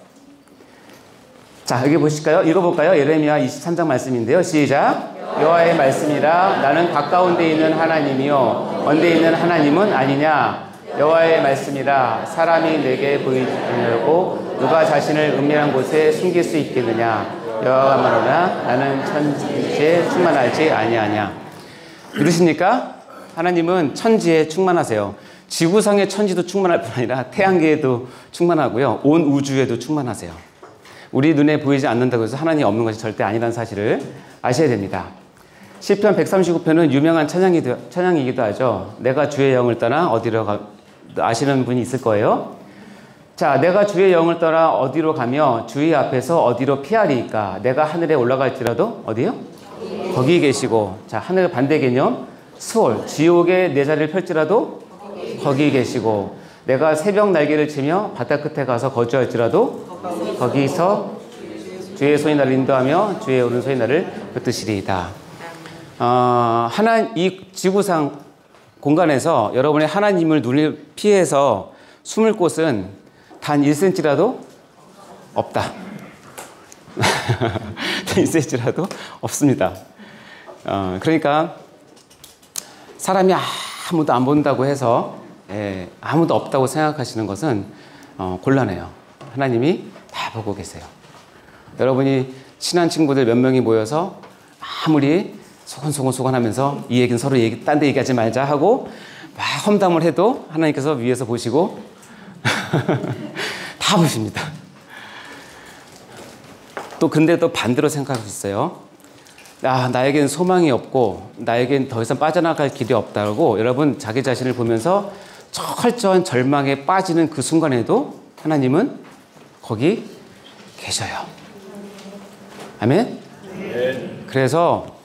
자, 여기 보실까요? 읽어볼까요? 예레미야 23장 말씀인데요. 시작. 여호와의 말씀이라. 나는 가까운 데 있는 하나님이요 먼 데 있는 하나님은 아니냐. 여호와의 말씀이라. 사람이 내게 보이지 않으려고 누가 자신을 은밀한 곳에 숨길 수 있겠느냐. 여호와가 말하노라. 나는 천지에 충만하지 아니하냐. 믿으십니까? 하나님은 천지에 충만하세요. 지구상의 천지도 충만할 뿐 아니라 태양계에도 충만하고요, 온 우주에도 충만하세요. 우리 눈에 보이지 않는다고 해서 하나님이 없는 것이 절대 아니라는 사실을 아셔야 됩니다. 시편 139편은 유명한 찬양이기도 하죠. 내가 주의 영을 떠나 어디로 가, 아시는 분이 있을 거예요. 자, 내가 주의 영을 떠나 어디로 가며 주의 앞에서 어디로 피하리이까. 내가 하늘에 올라갈지라도 어디요? 거기 계시고. 자, 하늘 반대 개념 스올. 지옥에 내 자리를 펼지라도 거기 계시고. 내가 새벽 날개를 치며 바다 끝에 가서 거주할지라도 거기서 주의 손이 나를 인도하며 주의 오른손이 나를 붙드시리이다. 이 지구상 공간에서 여러분의 하나님을 눈을 피해서 숨을 곳은 단 1cm라도 없다. 1cm라도 없습니다. 그러니까 사람이 아무도 안 본다고 해서 아무도 없다고 생각하시는 것은 곤란해요. 하나님이 다 보고 계세요. 여러분이 친한 친구들 몇 명이 모여서 아무리 소곤소곤 하면서 이 얘기는 서로 딴 데 얘기하지 말자 하고 막 험담을 해도 하나님께서 위에서 보시고 다 보십니다. 근데 또 반대로 생각할 수 있어요. 나에겐 소망이 없고 나에겐 더 이상 빠져나갈 길이 없다고 여러분 자기 자신을 보면서 철저한 절망에 빠지는 그 순간에도 하나님은 거기 계셔요. 아멘? 그래서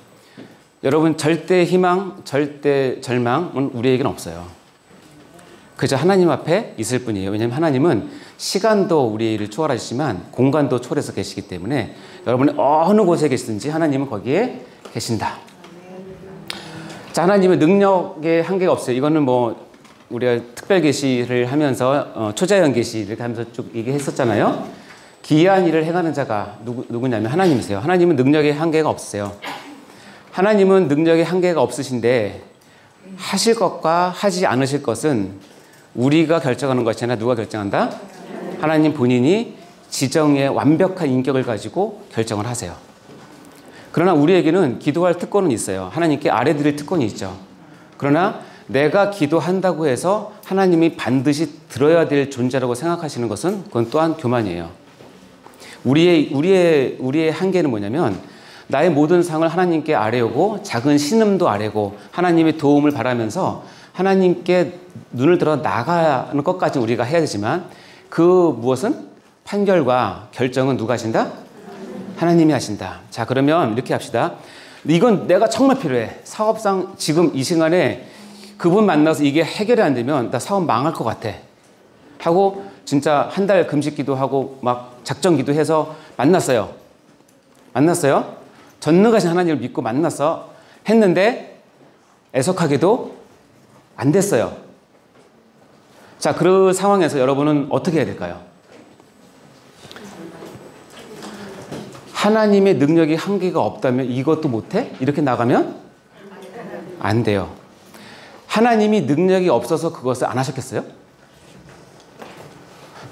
여러분 절대 희망, 절대 절망은 우리에게는 없어요. 그저 하나님 앞에 있을 뿐이에요. 왜냐하면 하나님은 시간도 우리를 초월하시지만 공간도 초월해서 계시기 때문에 여러분이 어느 곳에 계시든지 하나님은 거기에 계신다. 자, 하나님의 능력에 한계가 없어요. 이거는 우리가 특별 계시를 하면서 초자연 계시 이렇게 하면서 쭉 얘기했었잖아요. 기이한 일을 행하는 자가 누구냐면 하나님이세요. 하나님은 능력에 한계가 없으세요. 하나님은 능력에 한계가 없으신데 하실 것과 하지 않으실 것은 우리가 결정하는 것이 아니라 누가 결정한다? 하나님 본인이 지정의 완벽한 인격을 가지고 결정을 하세요. 그러나 우리에게는 기도할 특권은 있어요. 하나님께 아뢰드릴 특권이 있죠. 그러나 내가 기도한다고 해서 하나님이 반드시 들어야 될 존재라고 생각하시는 것은 그건 또한 교만이에요. 우리의 한계는 뭐냐면 나의 모든 상을 하나님께 아뢰고 작은 신음도 아뢰고 하나님의 도움을 바라면서 하나님께 눈을 들어 나가는 것까지 우리가 해야 되지만 그 무엇은 판결과 결정은 누가 하신다? 하나님이 하신다. 자, 그러면 이렇게 합시다. 이건 내가 정말 필요해. 사업상 지금 이 시간에 그분 만나서 이게 해결이 안 되면 나 사업 망할 것 같아 하고 진짜 한 달 금식 기도하고 막 작정 기도해서 만났어요. 전능하신 하나님을 믿고 만나서 했는데 애석하게도 안 됐어요. 자, 그 상황에서 여러분은 어떻게 해야 될까요? 하나님의 능력이 한계가 없다면 이것도 못해? 이렇게 나가면 안 돼요. 하나님이 능력이 없어서 그것을 안 하셨겠어요?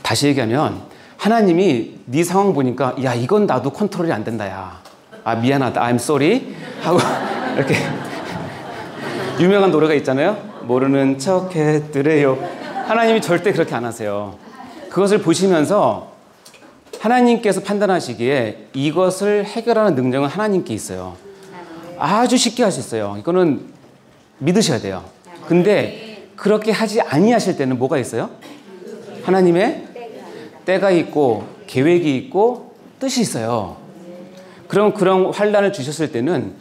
다시 얘기하면 하나님이 네 상황 보니까 야, 이건 나도 컨트롤이 안 된다. 야, 미안하다. I'm sorry 하고 이렇게 유명한 노래가 있잖아요. 모르는 척 해드래요. 하나님이 절대 그렇게 안 하세요. 그것을 보시면서 하나님께서 판단하시기에 이것을 해결하는 능력은 하나님께 있어요. 아주 쉽게 하셨어요. 이거는 믿으셔야 돼요. 근데 그렇게 하지 아니하실 때는 뭐가 있어요? 하나님의 때가 있고 계획이 있고 뜻이 있어요. 그럼 그런 환난을 주셨을 때는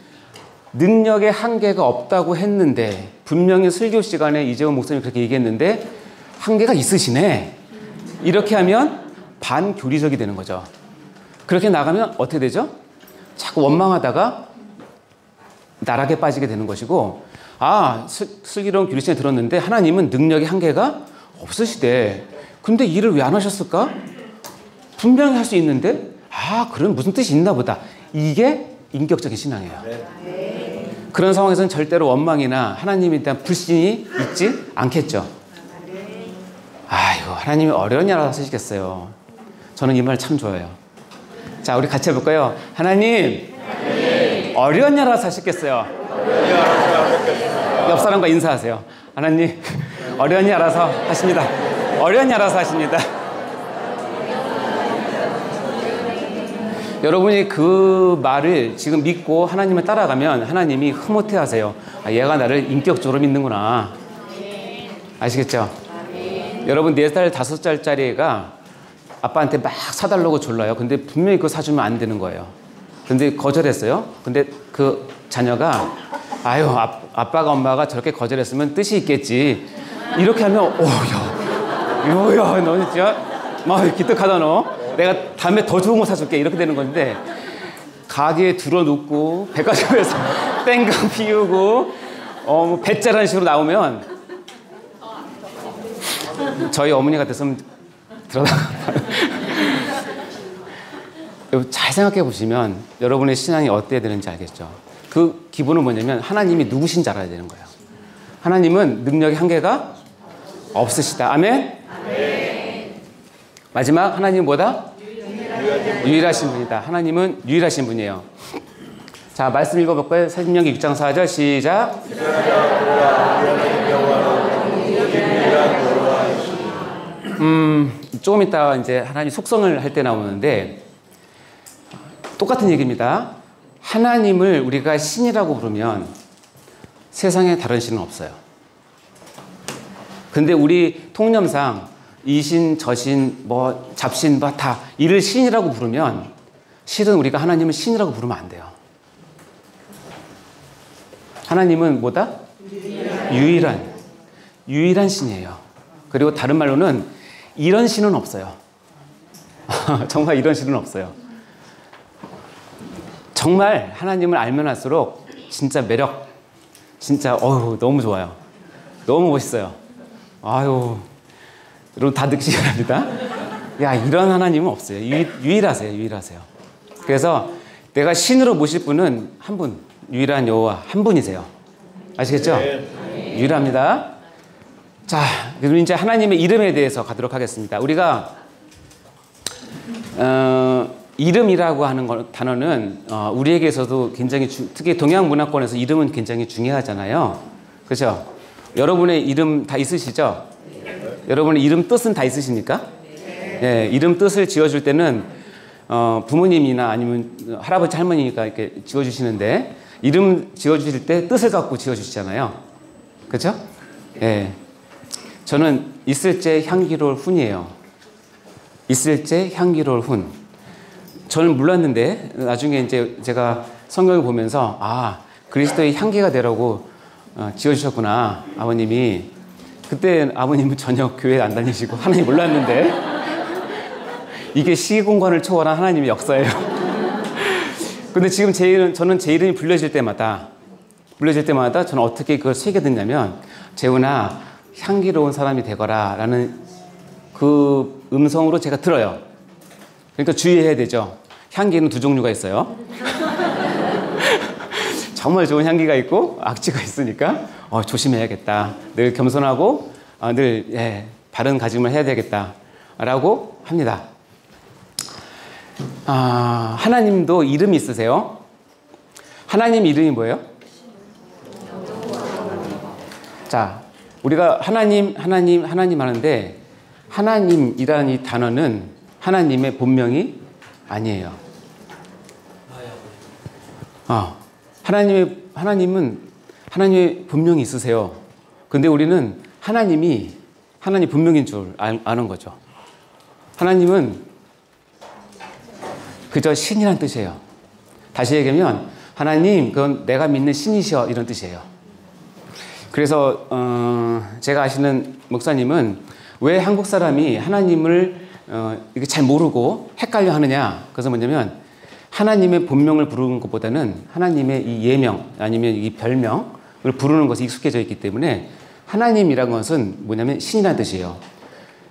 능력의 한계가 없다고 했는데 분명히 설교 시간에 이재원 목사님이 그렇게 얘기했는데 한계가 있으시네. 이렇게 하면 반교리적이 되는 거죠. 그렇게 나가면 어떻게 되죠? 자꾸 원망하다가 나락에 빠지게 되는 것이고, 슬기로운 교리 시간에 들었는데 하나님은 능력의 한계가 없으시대. 근데 일을 왜 안 하셨을까? 분명히 할 수 있는데 그럼 무슨 뜻이 있나 보다. 이게 인격적인 신앙이에요. 그런 상황에서는 절대로 원망이나 하나님에 대한 불신이 있지 않겠죠. 아이고, 하나님이 어려운 일 알아서 하시겠어요. 저는 이 말 참 좋아해요. 자, 우리 같이 해볼까요? 하나님, 어려운 일 알아서 하시겠어요. 옆 사람과 인사하세요. 하나님, 어려운 일 알아서 하십니다. 어려운 일 알아서 하십니다. 여러분이 그 말을 지금 믿고 하나님을 따라가면 하나님이 흐뭇해 하세요. 얘가 나를 인격적으로 믿는구나. 아시겠죠? 여러분 4살, 5살짜리 애가 아빠한테 막 사달라고 졸라요. 근데 분명히 그거 사주면 안 되는 거예요. 근데 거절했어요. 근데 그 자녀가 아빠가 엄마가 저렇게 거절했으면 뜻이 있겠지. 이렇게 하면 야, 너는 진짜 기특하다 너. 내가 다음에 더 좋은 거 사줄게. 이렇게 되는 건데 가게에 들어눕고 백화점에서 땡강 피우고 배짜라는 식으로 나오면 저희 어머니 같았으면 들어다가 잘 생각해 보시면 여러분의 신앙이 어때야 되는지 알겠죠? 그 기본은 뭐냐면 하나님이 누구신지 알아야 되는 거예요. 하나님은 능력의 한계가 없으시다. 아멘? 마지막, 하나님은 뭐다? 유일하신 분이다. 하나님은 유일하신 분이에요. 자, 말씀 읽어볼까요? 사도행전 6장 4절 시작. 조금 이따 이제 하나님 속성을 할 때 나오는데 똑같은 얘기입니다. 하나님을 우리가 신이라고 부르면 세상에 다른 신은 없어요. 근데 우리 통념상 이신, 저신, 잡신, 다 이를 신이라고 부르면 실은 우리가 하나님을 신이라고 부르면 안 돼요. 하나님은 뭐다? 유일한 신이에요. 그리고 다른 말로는 이런 신은 없어요. 정말 이런 신은 없어요. 정말 하나님을 알면 할수록 진짜 매력, 진짜 너무 좋아요. 너무 멋있어요. 여러분 다 느끼시기 바랍니다. 이런 하나님은 없어요. 유일하세요. 그래서 내가 신으로 모실 분은 한 분, 유일한 여호와 한 분이세요. 아시겠죠? 유일합니다. 자, 그럼 이제 하나님의 이름에 대해서 가도록 하겠습니다. 우리가 이름이라고 하는 단어는 우리에게서도 굉장히 특히 동양 문화권에서 이름은 굉장히 중요하잖아요. 그렇죠? 여러분의 이름 다 있으시죠? 여러분의 이름 뜻은 다 있으십니까? 네, 이름 뜻을 지어줄 때는 부모님이나 아니면 할아버지 할머니가 이렇게 지어주시는데 이름 지어주실 때 뜻을 갖고 지어주시잖아요. 그렇죠? 네. 저는 있을제 향기로울 훈이에요. 있을제 향기로울 훈. 저는 몰랐는데 나중에 이제 제가 성경을 보면서 그리스도의 향기가 되라고 지어주셨구나, 아버님이. 그때 아버님은 전혀 교회 안 다니시고 하나님 몰랐는데 이게 시공간을 초월한 하나님의 역사예요. 근데 지금 저는 제 이름이 불려질 때마다 저는 어떻게 그걸 새겨듣냐면, 재훈아 향기로운 사람이 되거라 라는 그 음성으로 제가 들어요. 그러니까 주의해야 되죠. 향기는 두 종류가 있어요. 정말 좋은 향기가 있고 악취가 있으니까 조심해야겠다. 늘 겸손하고 늘 바른 가짐을 해야 되겠다라고 합니다. 하나님도 이름이 있으세요? 하나님 이름이 뭐예요? 자, 우리가 하나님 하는데 하나님이라는 이 단어는 하나님의 본명이 아니에요. 하나님은 하나님의 본명이 있으세요. 근데 우리는 하나님이 하나님 본명인 줄 아는 거죠. 하나님은 그저 신이란 뜻이에요. 다시 얘기하면 하나님 그건 내가 믿는 신이셔 이런 뜻이에요. 그래서 제가 아시는 목사님은 왜 한국 사람이 하나님을 이게 잘 모르고 헷갈려 하느냐. 그래서 뭐냐면 하나님의 본명을 부르는 것보다는 하나님의 이 예명 아니면 이 별명을 부르는 것에 익숙해져 있기 때문에 하나님이라는 것은 뭐냐면 신이라는 뜻이에요.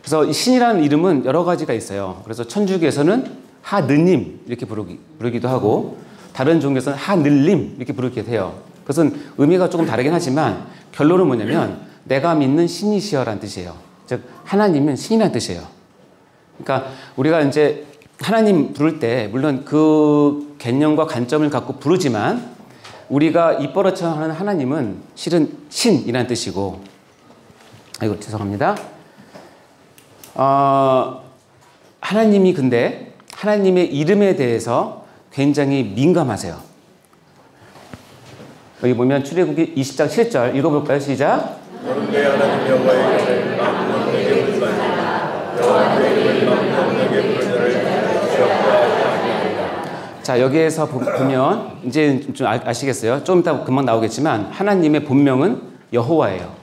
그래서 이 신이라는 이름은 여러 가지가 있어요. 그래서 천주교에서는 하느님 이렇게 부르기도 하고 다른 종교에서는 하늘님 이렇게 부르기도 해요. 그것은 의미가 조금 다르긴 하지만 결론은 뭐냐면 내가 믿는 신이시여라는 뜻이에요. 즉 하나님은 신이라는 뜻이에요. 그러니까 우리가 이제 하나님 부를 때 물론 그 개념과 관점을 갖고 부르지만 우리가 입버릇처럼 하는 하나님은 실은 신이라는 뜻이고 아이고 죄송합니다. 하나님이 근데 하나님의 이름에 대해서 굉장히 민감하세요. 여기 보면 출애굽기 20장 7절 읽어볼까요? 시작. 너는 내 하나님 여호와의 이름을 마음으로 내게 부르지 말지니라. 여호와의 이름을 마음으로 내게 부르는 자를 지옥과 아니하리라. 자 여기에서 보면 이제 좀 아시겠어요? 좀 이따 금방 나오겠지만 하나님의 본명은 여호와예요.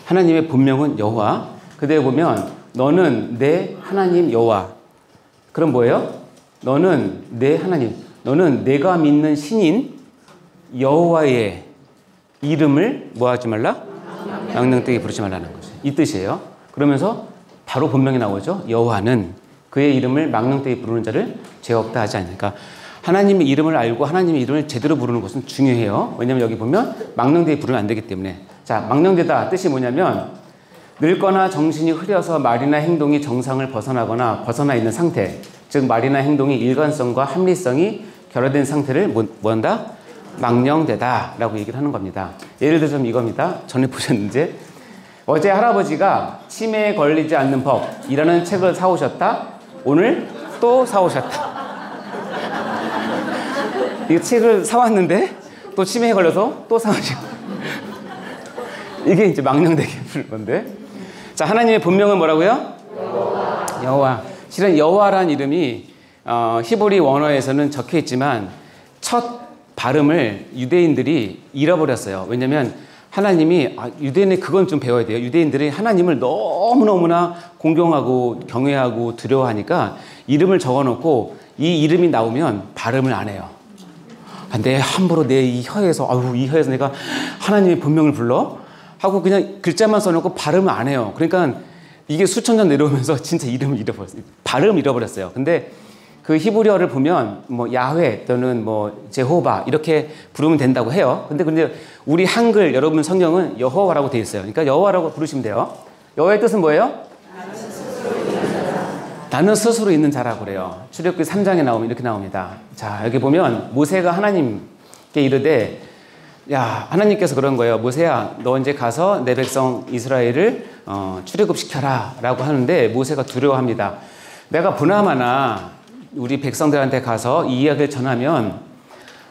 하나님의 본명은 여호와. 그대에 보면 너는 내 하나님 여호와. 그럼 뭐예요? 너는 내 하나님, 너는 내가 믿는 신인 여호와의 이름을 뭐 하지 말라? 망령되게 부르지 말라는 거죠. 이 뜻이에요. 그러면서 바로 본명이 나오죠. 여호와는 그의 이름을 망령되게 부르는 자를 죄 없다 하지 않으니까 하나님의 이름을 알고 하나님의 이름을 제대로 부르는 것은 중요해요. 왜냐하면 여기 보면 망령되게 부르면 안 되기 때문에. 자, 망령되다 뜻이 뭐냐면 늙거나 정신이 흐려서 말이나 행동이 정상을 벗어나거나 벗어나 있는 상태, 즉 말이나 행동이 일관성과 합리성이 결여된 상태를 뭐한다? 망령되다 라고 얘기를 하는 겁니다. 예를 들어서 이겁니다. 전에 보셨는지 어제 할아버지가 치매에 걸리지 않는 법이라는 책을 사오셨다. 오늘 또 사오셨다. 이 책을 사왔는데 또 치매에 걸려서 또 사오셨다. 이게 이제 망령되게 부를 건데. 자, 하나님의 본명은 뭐라고요? 여호와. 실은 여호와라는 이름이 히브리 원어에서는 적혀 있지만 첫 발음을 유대인들이 잃어버렸어요. 왜냐하면 하나님이 유대인이 그건 좀 배워야 돼요. 유대인들이 하나님을 너무너무나 공경하고 경외하고 두려워하니까 이름을 적어놓고 이 이름이 나오면 발음을 안 해요. 내 함부로 내 이 혀에서 이 혀에서 내가 하나님의 본명을 불러? 하고 그냥 글자만 써놓고 발음을 안 해요. 그러니까 이게 수천 년 내려오면서 진짜 이름을 잃어버렸어요. 발음을 잃어버렸어요. 근데 그 히브리어를 보면 뭐 야훼 또는 뭐 제호바 이렇게 부르면 된다고 해요. 근데 우리 한글 여러분 성경은 여호와라고 되어 있어요. 그러니까 여호와라고 부르시면 돼요. 여호와의 뜻은 뭐예요? 나는 스스로 있는 자라고 그래요. 출애굽기 3장에 나오면 이렇게 나옵니다. 자, 여기 보면 모세가 하나님께 이르되 야, 하나님께서 그런 거예요. 모세야, 너 이제 가서 내 백성 이스라엘을 출애굽시켜라 라고 하는데 모세가 두려워합니다. 내가 보나마나 우리 백성들한테 가서 이 이야기를 전하면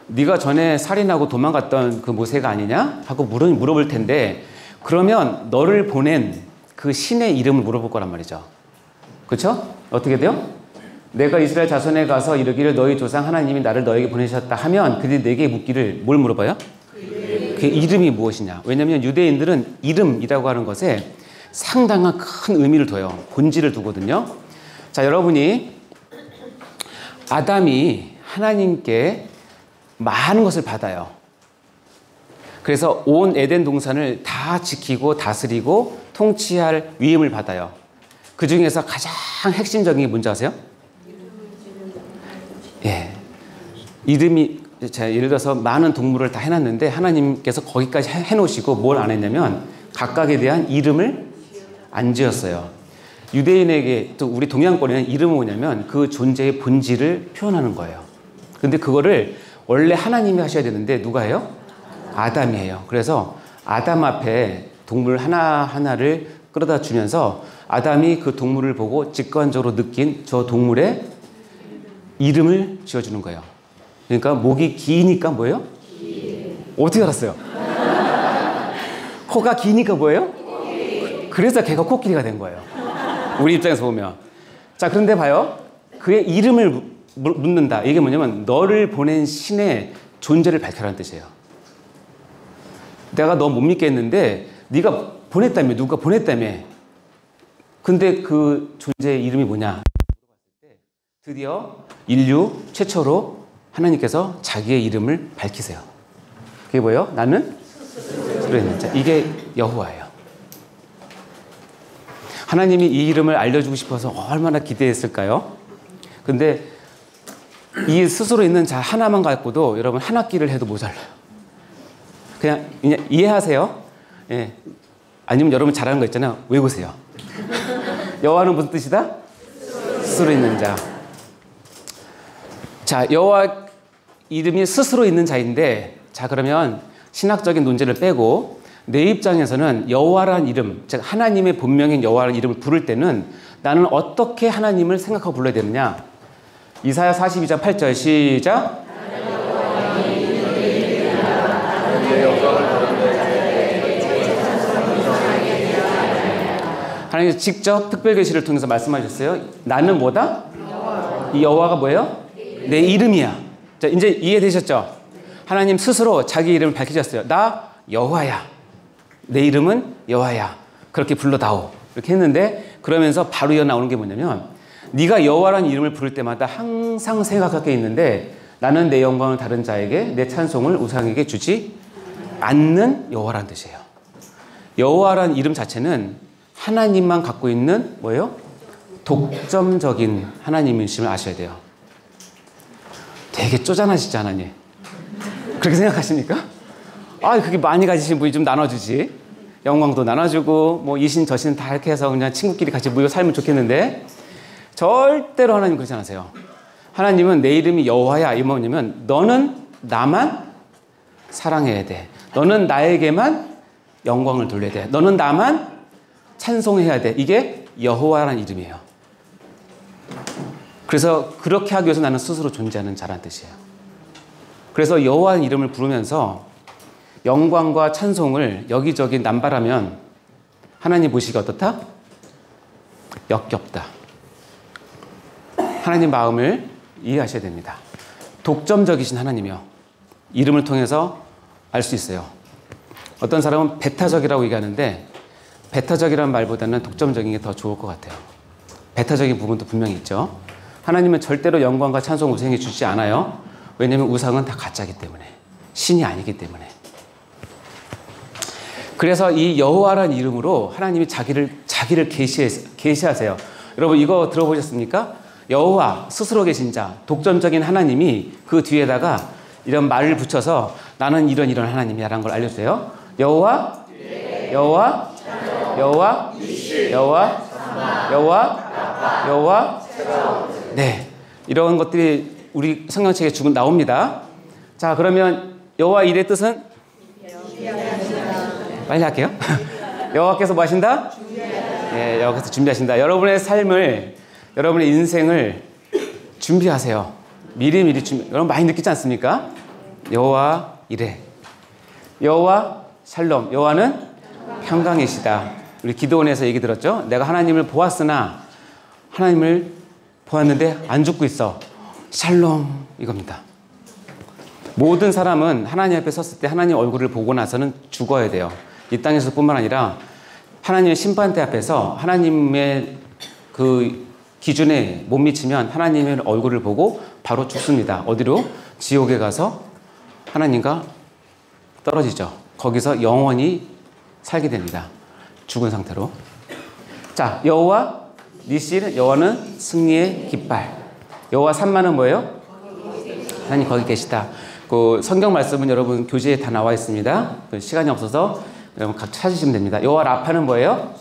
네가 전에 살인하고 도망갔던 그 모세가 아니냐? 하고 물어볼 텐데 그러면 너를 보낸 그 신의 이름을 물어볼 거란 말이죠. 그렇죠? 어떻게 돼요? 내가 이스라엘 자손에 가서 이르기를 너희 조상 하나님이 나를 너에게 보내셨다 하면 그들이 내게 묻기를 뭘 물어봐요? 그 이름이 무엇이냐? 왜냐하면 유대인들은 이름이라고 하는 것에 상당한 큰 의미를 둬요. 본질을 두거든요. 자, 여러분이 아담이 하나님께 많은 것을 받아요. 그래서 온 에덴 동산을 다 지키고 다스리고 통치할 위임을 받아요. 그 중에서 가장 핵심적인 게 뭔지 아세요? 예. 이름이, 자, 예를 들어서 많은 동물을 다 해놨는데 하나님께서 거기까지 해놓으시고 뭘 안 했냐면 각각에 대한 이름을 안 지었어요. 유대인에게 또 우리 동양권에는 이름은 뭐냐면 그 존재의 본질을 표현하는 거예요. 근데 그거를 원래 하나님이 하셔야 되는데 누가 해요? 아담이 해요. 그래서 아담 앞에 동물 하나하나를 끌어다 주면서 아담이 그 동물을 보고 직관적으로 느낀 저 동물의 이름을 지어주는 거예요. 그러니까 목이 기니까 뭐예요? 어떻게 알았어요? 코가 기니까 뭐예요? 그래서 걔가 코끼리가 된 거예요. 우리 입장에서 보면. 자, 그런데 봐요. 그의 이름을 묻는다. 이게 뭐냐면 너를 보낸 신의 존재를 밝혀라는 뜻이에요. 내가 너 못 믿겠는데 네가 보냈다며. 누가 보냈다며. 근데 그 존재의 이름이 뭐냐? 드디어 인류 최초로 하나님께서 자기의 이름을 밝히세요. 그게 뭐예요? 나는 스스로 있는 자. 이게 여호와예요. 하나님이 이 이름을 알려주고 싶어서 얼마나 기대했을까요? 근데 이 스스로 있는 자 하나만 갖고도 여러분 한 학기를 해도 모자라요. 그냥 이해하세요? 예. 아니면 여러분 잘하는 거 있잖아요. 외우세요. 여호와는 무슨 뜻이다? 스스로 있는 자. 자, 여호와 이름이 스스로 있는 자인데, 자, 그러면 신학적인 논제를 빼고 내 입장에서는 여호와라는 이름, 즉 하나님의 본명인 여호와라는 이름을 부를 때는 나는 어떻게 하나님을 생각하고 불러야 되느냐? 이사야 42장 8절 시작. 하나님께서 직접 특별계시를 통해서 말씀하셨어요. 나는 뭐다? 이 여호와가 뭐예요? 내 이름이야. 자, 이제 이해되셨죠? 하나님 스스로 자기 이름을 밝히셨어요. 나 여호와야. 내 이름은 여호와야. 그렇게 불러다오. 이렇게 했는데, 그러면서 바로 이어나오는 게 뭐냐면, 네가 여호와라는 이름을 부를 때마다 항상 생각할 게 있는데, 나는 내 영광을 다른 자에게, 내 찬송을 우상에게 주지 않는 여호와라는 뜻이에요. 여호와라는 이름 자체는 하나님만 갖고 있는 뭐예요? 독점적인 하나님이심을 아셔야 돼요. 되게 쪼잔하시죠, 하나님? 그렇게 생각하십니까? 아, 그게 많이 가지신 분이 좀 나눠주지. 영광도 나눠주고, 뭐, 이신 저신 다 이렇게 해서 그냥 친구끼리 같이 모여 살면 좋겠는데, 절대로 하나님 그러지 않으세요. 하나님은 내 이름이 여호와야. 이 뭐냐면, 너는 나만 사랑해야 돼. 너는 나에게만 영광을 돌려야 돼. 너는 나만 찬송해야 돼. 이게 여호와라는 이름이에요. 그래서 그렇게 하기 위해서 나는 스스로 존재하는 자라는 뜻이에요. 그래서 여호와의 이름을 부르면서 영광과 찬송을 여기저기 남발하면 하나님 보시기 어떻다? 역겹다. 하나님 마음을 이해하셔야 됩니다. 독점적이신 하나님이요. 이름을 통해서 알 수 있어요. 어떤 사람은 배타적이라고 얘기하는데 배타적이라는 말보다는 독점적인 게 더 좋을 것 같아요. 배타적인 부분도 분명히 있죠. 하나님은 절대로 영광과 찬송 우상에 주지 않아요. 왜냐하면 우상은 다 가짜이기 때문에. 신이 아니기 때문에. 그래서 이 여호와라는 이름으로 하나님이 자기를 계시하세요. 여러분 이거 들어보셨습니까? 여호와 스스로 계신 자, 독점적인 하나님이 그 뒤에다가 이런 말을 붙여서 나는 이런 하나님이라는 걸 알려주세요. 여호와, 여호와, 여호와, 여호와, 여호와, 여호와. 네, 이런 것들이 우리 성경책에 쭉 나옵니다. 자, 그러면 여호와 일의 뜻은? 빨리 할게요. 여호와께서 뭐 하신다? 네, 여호와께서 준비하신다. 여러분의 삶을, 여러분의 인생을 준비하세요. 미리 준비. 여러분 많이 느끼지 않습니까? 여호와 이래. 여호와 샬롬. 여호와는 평강이시다. 우리 기도원에서 얘기 들었죠? 내가 하나님을 보았으나 하나님을 보았는데 안 죽고 있어. 샬롬 이겁니다. 모든 사람은 하나님 앞에 섰을 때 하나님 얼굴을 보고 나서는 죽어야 돼요. 이 땅에서 뿐만 아니라 하나님의 심판대 앞에서 하나님의 그 기준에 못 미치면 하나님의 얼굴을 보고 바로 죽습니다. 어디로? 지옥에 가서 하나님과 떨어지죠. 거기서 영원히 살게 됩니다. 죽은 상태로. 자, 여호와 니시, 여호와는 승리의 깃발. 여호와 산마는 뭐예요? 하나님 거기 계시다. 그 성경 말씀은 여러분 교재에 다 나와 있습니다. 시간이 없어서 여러분 각 찾으시면 됩니다. 여호와 라파는 뭐예요?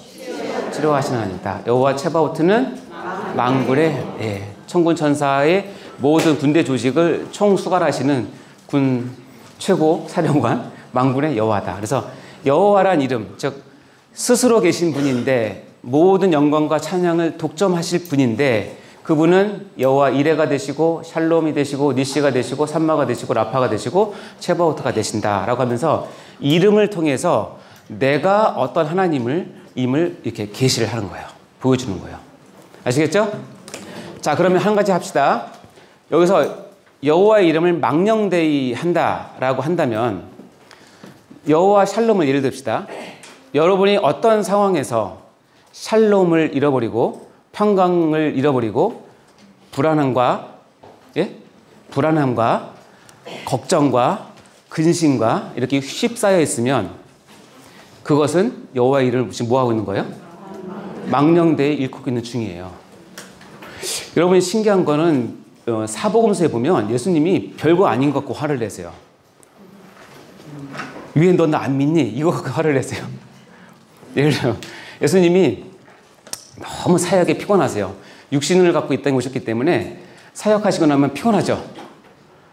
치료하시는 하나님이다. 여호와 체바오트는 만군의 천군 천사의 모든 군대 조직을 총수갈하시는 군 최고 사령관 만군의 여호와다. 그래서 여호와란 이름, 즉 스스로 계신 분인데 모든 영광과 찬양을 독점하실 분인데 그분은 여호와 이레가 되시고 샬롬이 되시고 니시가 되시고 산마가 되시고 라파가 되시고 체바오트가 되신다라고 하면서 이름을 통해서 내가 어떤 하나님을 임을 이렇게 계시를 하는 거예요. 보여주는 거예요. 아시겠죠? 자, 그러면 한 가지 합시다. 여기서 여호와의 이름을 망령되이 한다라고 한다면 여호와 샬롬을 예를 듭시다. 여러분이 어떤 상황에서 샬롬을 잃어버리고 평강을 잃어버리고 불안함과 걱정과 근심과 이렇게 휩싸여 있으면 그것은 여호와의 이름을 지금 뭐 하고 있는 거예요? 망령되이 잃고 있는 중이에요. 여러분이 신기한 거는 사복음서에 보면 예수님이 별거 아닌 것 갖고 화를 내세요. 왜 너 나 안 믿니? 이거 갖고 화를 내세요. 예를 들어 예수님이 너무 사역에 피곤하세요. 육신을 갖고 이 땅에 오셨기 때문에 사역하시고 나면 피곤하죠.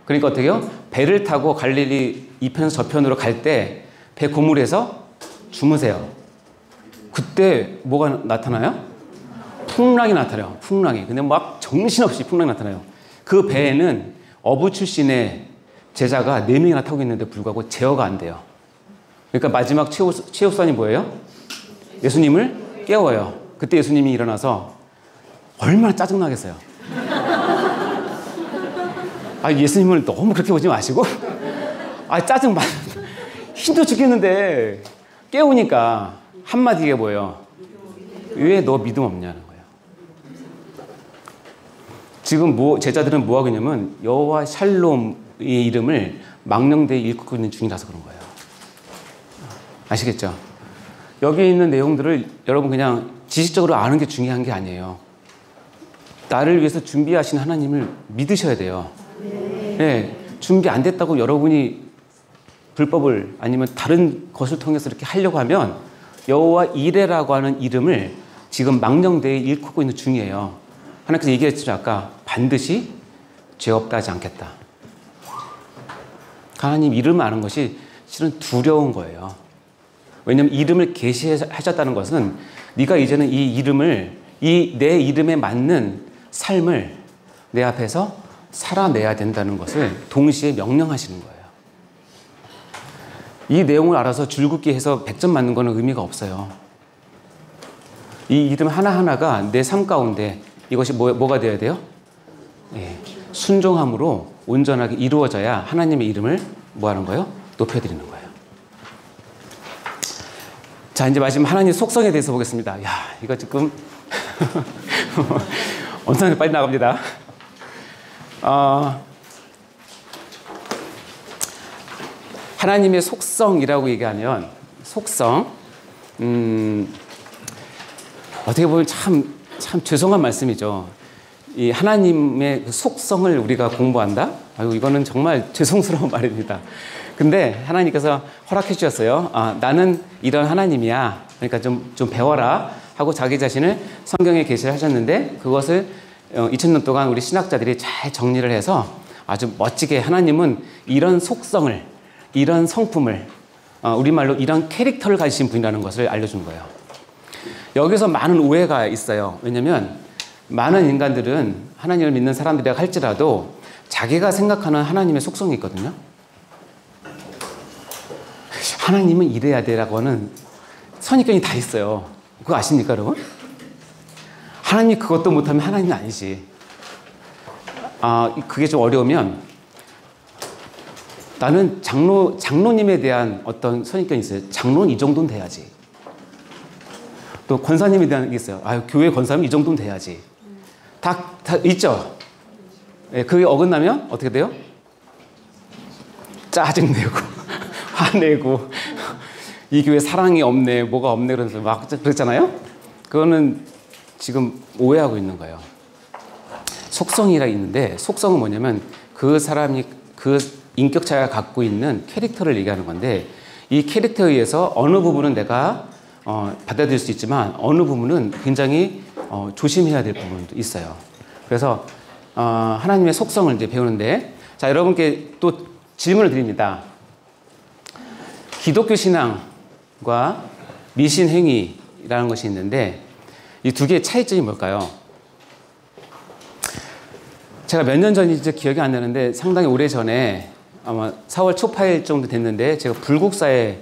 그러니까 어떻게 해요? 배를 타고 갈릴리 이편에서 저편으로 갈 때 배 고물에서 주무세요. 그때 뭐가 나타나요? 풍랑이 나타나요. 풍랑이. 근데 막 정신없이 풍랑이 나타나요. 그 배에는 어부 출신의 제자가 4명이나 타고 있는데 불구하고 제어가 안 돼요. 그러니까 마지막 최후선이 뭐예요? 예수님을 깨워요. 그때 예수님이 일어나서 얼마나 짜증나겠어요. 예수님을 너무 그렇게 보지 마시고 짜증 많아. 힘도 죽겠는데 깨우니까 한마디 이게 뭐예요? 왜 너 믿음 없냐는 거예요. 지금 제자들은 뭐 하고 있냐면 여호와 샬롬의 이름을 망령되이 잃고 있는 중이라서 그런 거예요. 아시겠죠? 여기 있는 내용들을 여러분 그냥 지식적으로 아는 게 중요한 게 아니에요. 나를 위해서 준비하신 하나님을 믿으셔야 돼요. 네, 준비 안 됐다고 여러분이 불법을 아니면 다른 것을 통해서 이렇게 하려고 하면 여호와 이레라고 하는 이름을 지금 망령되이 잃고 있는 중이에요. 하나님께서 얘기했죠. 아까 반드시 죄 없다 하지 않겠다. 하나님 이름을 아는 것이 실은 두려운 거예요. 왜냐하면 이름을 계시하셨다는 것은 네가 이제는 이 이름을 내 이름에 맞는 삶을 내 앞에서 살아내야 된다는 것을 동시에 명령하시는 거예요. 이 내용을 알아서 줄긋기 해서 100점 맞는 거는 의미가 없어요. 이 이름 하나하나가 내 삶 가운데 이것이 뭐가 되어야 돼요? 순종함으로 온전하게 이루어져야 하나님의 이름을 뭐 하는 거예요? 높여드리는 거예요. 자, 이제 마지막 하나님 속성에 대해서 보겠습니다. 이거 지금 엄청나게 빨리 나갑니다. 하나님의 속성이라고 얘기하면 속성, 어떻게 보면 참 죄송한 말씀이죠. 이 하나님의 속성을 우리가 공부한다? 이거는 정말 죄송스러운 말입니다. 근데 하나님께서 허락해 주셨어요. 나는 이런 하나님이야. 그러니까 좀 배워라 하고 자기 자신을 성경에 계시를 하셨는데 그것을 2000년 동안 우리 신학자들이 잘 정리를 해서 아주 멋지게 하나님은 이런 속성을, 이런 성품을, 우리말로 이런 캐릭터를 가지신 분이라는 것을 알려준 거예요. 여기서 많은 오해가 있어요. 왜냐하면 많은 인간들은 하나님을 믿는 사람들이라 할지라도 자기가 생각하는 하나님의 속성이 있거든요. 하나님은 이래야 돼라고 하는 선입견이 다 있어요. 그거 아십니까, 여러분? 하나님이 그것도 못하면 하나님은 아니지. 그게 좀 어려우면 나는 장로님에 대한 어떤 선입견이 있어요. 장로는 이 정도는 돼야지. 또 권사님에 대한 게 있어요. 교회 권사님 이 정도는 돼야지. 다 있죠. 그게 어긋나면 어떻게 돼요? 짜증내고 화내고 이 교회 사랑이 없네, 뭐가 없네 그러면서 막 그랬잖아요. 그거는 지금 오해하고 있는 거예요. 속성이라 있는데 속성은 뭐냐면 그 사람이 그 인격자가 갖고 있는 캐릭터를 얘기하는 건데 이 캐릭터에 의해서 어느 부분은 내가 받아들일 수 있지만 어느 부분은 굉장히 조심해야 될 부분도 있어요. 그래서 하나님의 속성을 이제 배우는데 자, 여러분께 또 질문을 드립니다. 기독교 신앙과 미신 행위라는 것이 있는데 이 두 개의 차이점이 뭘까요? 제가 몇 년 전인지 기억이 안 나는데 상당히 오래 전에 아마 4월 초파일 정도 됐는데 제가 불국사에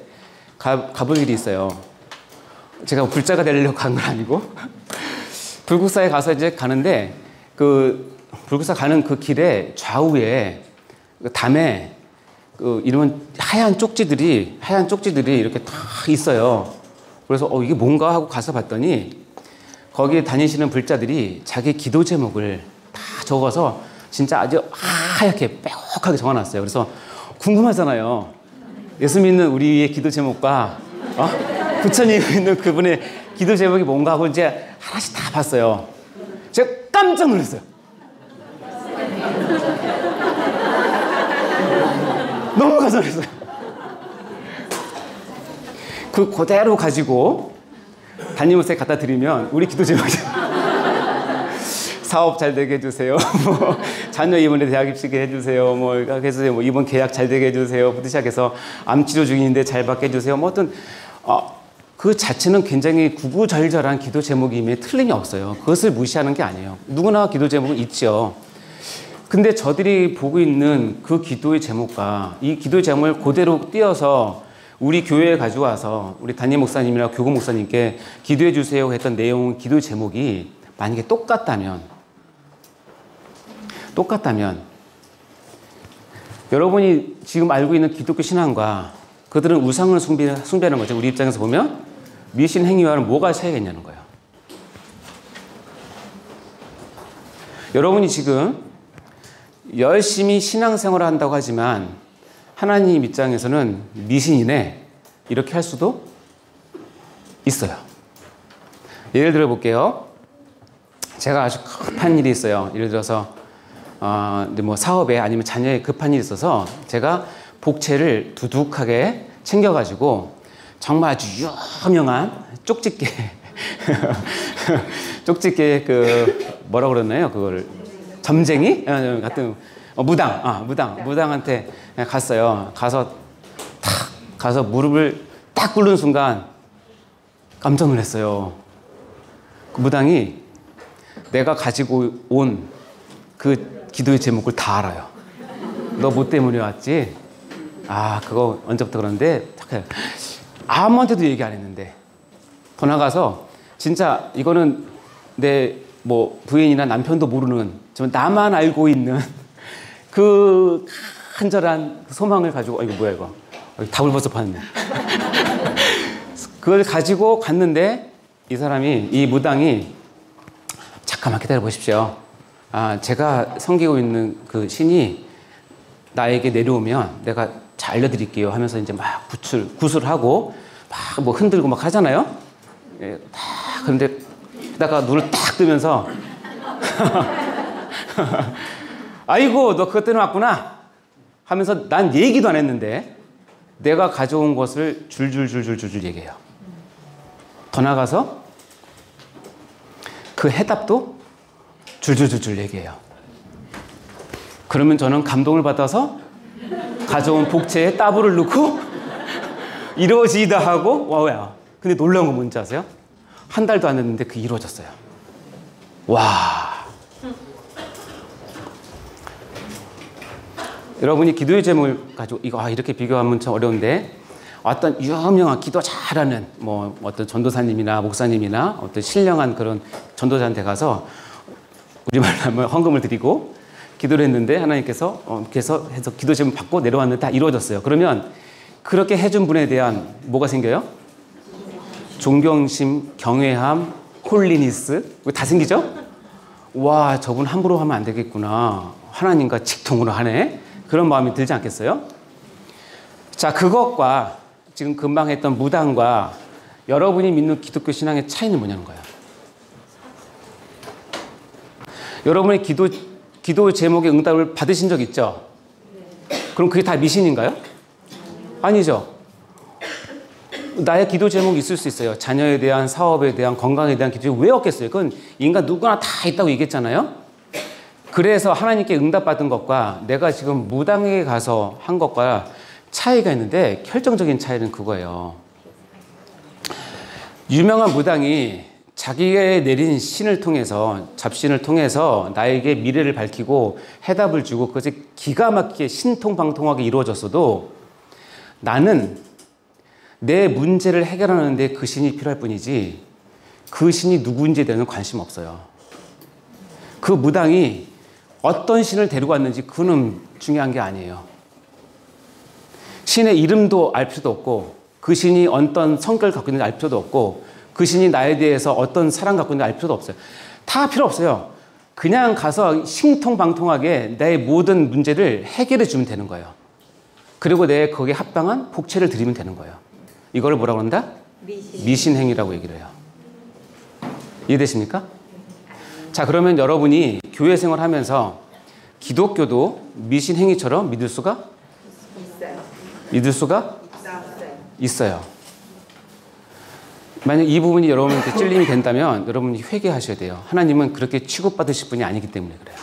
가볼 일이 있어요. 제가 불자가 되려고 간 건 아니고 불국사에 가서 이제 가는데 그 불국사 가는 그 길에 좌우에 그 담에 그 이런 하얀 쪽지들이 이렇게 다 있어요. 그래서 이게 뭔가 하고 가서 봤더니 거기에 다니시는 불자들이 자기 기도 제목을 다 적어서 진짜 아주 하얗게 빼곡하게 적어놨어요. 그래서 궁금하잖아요. 예수 믿는 우리의 기도 제목과 부처님 있는 그분의 기도 제목이 뭔가 하고 이제 하나씩 다 봤어요. 제가 깜짝 놀랐어요. 너무 깜짝 놀랐어요. 그 그대로 가지고 담임목사에 갖다 드리면 우리 기도 제목이 사업 잘 되게 해주세요. 뭐 자녀 이번에 대학 입시게 해주세요. 뭐 해주세요. 뭐 이번 계약 잘 되게 해주세요. 부터 시작해서 암 치료 중인데 잘 받게 해주세요. 뭐 어떤 그 자체는 굉장히 구구절절한 기도 제목임에 틀림이 없어요. 그것을 무시하는 게 아니에요. 누구나 기도 제목은 있죠. 근데 저들이 보고 있는 그 기도의 제목과 이 기도의 제목을 그대로 띄어서 우리 교회에 가져와서 우리 담임 목사님이나 교구 목사님께 기도해 주세요 했던 내용, 기도의 제목이 만약에 똑같다면 여러분이 지금 알고 있는 기독교 신앙과 그들은 우상을 숭배하는 거죠. 우리 입장에서 보면 미신 행위와는 뭐가 차이가 있냐는 거예요. 여러분이 지금 열심히 신앙생활을 한다고 하지만 하나님 입장에서는 미신이네 이렇게 할 수도 있어요. 예를 들어 볼게요. 제가 아주 급한 일이 있어요. 예를 들어서 뭐 사업에 아니면 자녀에 급한 일이 있어서 제가 복채를 두둑하게 챙겨가지고 정말 아주 유명한 쪽집게 그 뭐라 그러나요? 그걸 점쟁이 같은 무당한테 갔어요. 가서 무릎을 딱 꿇는 순간 깜짝 놀랐어요. 그 무당이 내가 가지고 온 그 기도의 제목을 다 알아요. 너 뭐 때문에 왔지? 그거 언제부터 그러는데 아무한테도 얘기 안 했는데 더 나가서 진짜 이거는 내 뭐 부인이나 남편도 모르는 나만 알고 있는 그 간절한 소망을 가지고 이거 뭐야 이거 답을 벌써 봤네. 그걸 가지고 갔는데 이 무당이 잠깐만 기다려 보십시오. 제가 섬기고 있는 그 신이 나에게 내려오면 내가 잘 알려드릴게요 하면서 이제 막 구슬하고 막 뭐 흔들고 막 하잖아요. 그런데 그러다가 눈을 딱 뜨면서 아이고 너 그것 때문에 왔구나 하면서 난 얘기도 안 했는데 내가 가져온 것을 줄줄줄줄줄 얘기해요. 더 나가서 그 해답도 줄줄줄줄 얘기해요. 그러면 저는 감동을 받아서 가져온 복채에 따블을 넣고 이루어지다 하고 와우야. 근데 놀라운 건 뭔지 아세요? 한 달도 안 됐는데 그게 이루어졌어요. 와. 여러분이 기도의 제목을 가지고 이렇게 비교하면 참 어려운데 어떤 유명한 기도 잘하는 뭐 어떤 전도사님이나 목사님이나 어떤 신령한 그런 전도자한테 가서 우리말로 하면 헌금을 드리고 기도를 했는데 하나님께서 해서 기도 제목 받고 내려왔는데 다 이루어졌어요. 그러면 그렇게 해준 분에 대한 뭐가 생겨요? 존경심, 경외함, 홀리니스 다 생기죠? 와, 저분 함부로 하면 안 되겠구나. 하나님과 직통으로 하네. 그런 마음이 들지 않겠어요? 자, 그것과 지금 금방 했던 무당과 여러분이 믿는 기독교 신앙의 차이는 뭐냐는 거예요. 여러분의 기도 제목의 응답을 받으신 적 있죠? 그럼 그게 다 미신인가요? 아니죠. 나의 기도 제목이 있을 수 있어요. 자녀에 대한, 사업에 대한, 건강에 대한 기도 제목이 왜 없겠어요? 그건 인간 누구나 다 있다고 얘기했잖아요. 그래서 하나님께 응답받은 것과 내가 지금 무당에게 가서 한 것과 차이가 있는데 결정적인 차이는 그거예요. 유명한 무당이 자기의 내린 신을 통해서, 잡신을 통해서 나에게 미래를 밝히고 해답을 주고 그것이 기가 막히게 신통방통하게 이루어졌어도 나는 내 문제를 해결하는 데 그 신이 필요할 뿐이지 그 신이 누구인지에 대해서는 관심 없어요. 그 무당이 어떤 신을 데리고 왔는지 그는 중요한 게 아니에요. 신의 이름도 알 필요도 없고 그 신이 어떤 성격을 갖고 있는지 알 필요도 없고 그 신이 나에 대해서 어떤 사랑 갖고 있는지 알 필요도 없어요. 다 필요 없어요. 그냥 가서 신통방통하게 내 모든 문제를 해결해 주면 되는 거예요. 그리고 내 거기에 합당한 복채를 드리면 되는 거예요. 이거를 뭐라고 한다? 미신행위라고 얘기를 해요. 이해되십니까? 자, 그러면 여러분이 교회 생활하면서 기독교도 미신행위처럼 믿을 수가 있어요. 믿을 수가 있어요. 만약 이 부분이 여러분한테 찔림이 된다면 여러분이 회개하셔야 돼요. 하나님은 그렇게 취급받으실 분이 아니기 때문에 그래요.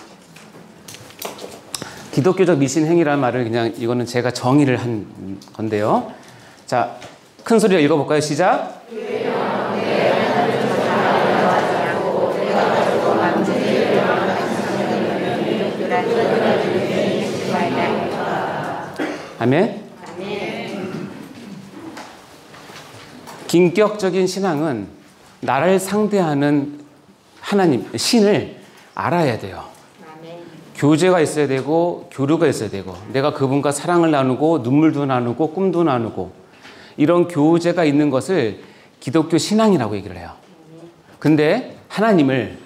기독교적 미신행위라는 말을 그냥 이거는 제가 정의를 한 건데요. 자, 큰 소리로 읽어볼까요? 시작. 아멘. 긴격적인 신앙은 나를 상대하는 하나님, 신을 알아야 돼요. 교제가 있어야 되고 교류가 있어야 되고 내가 그분과 사랑을 나누고 눈물도 나누고 꿈도 나누고 이런 교제가 있는 것을 기독교 신앙이라고 얘기를 해요. 근데 하나님을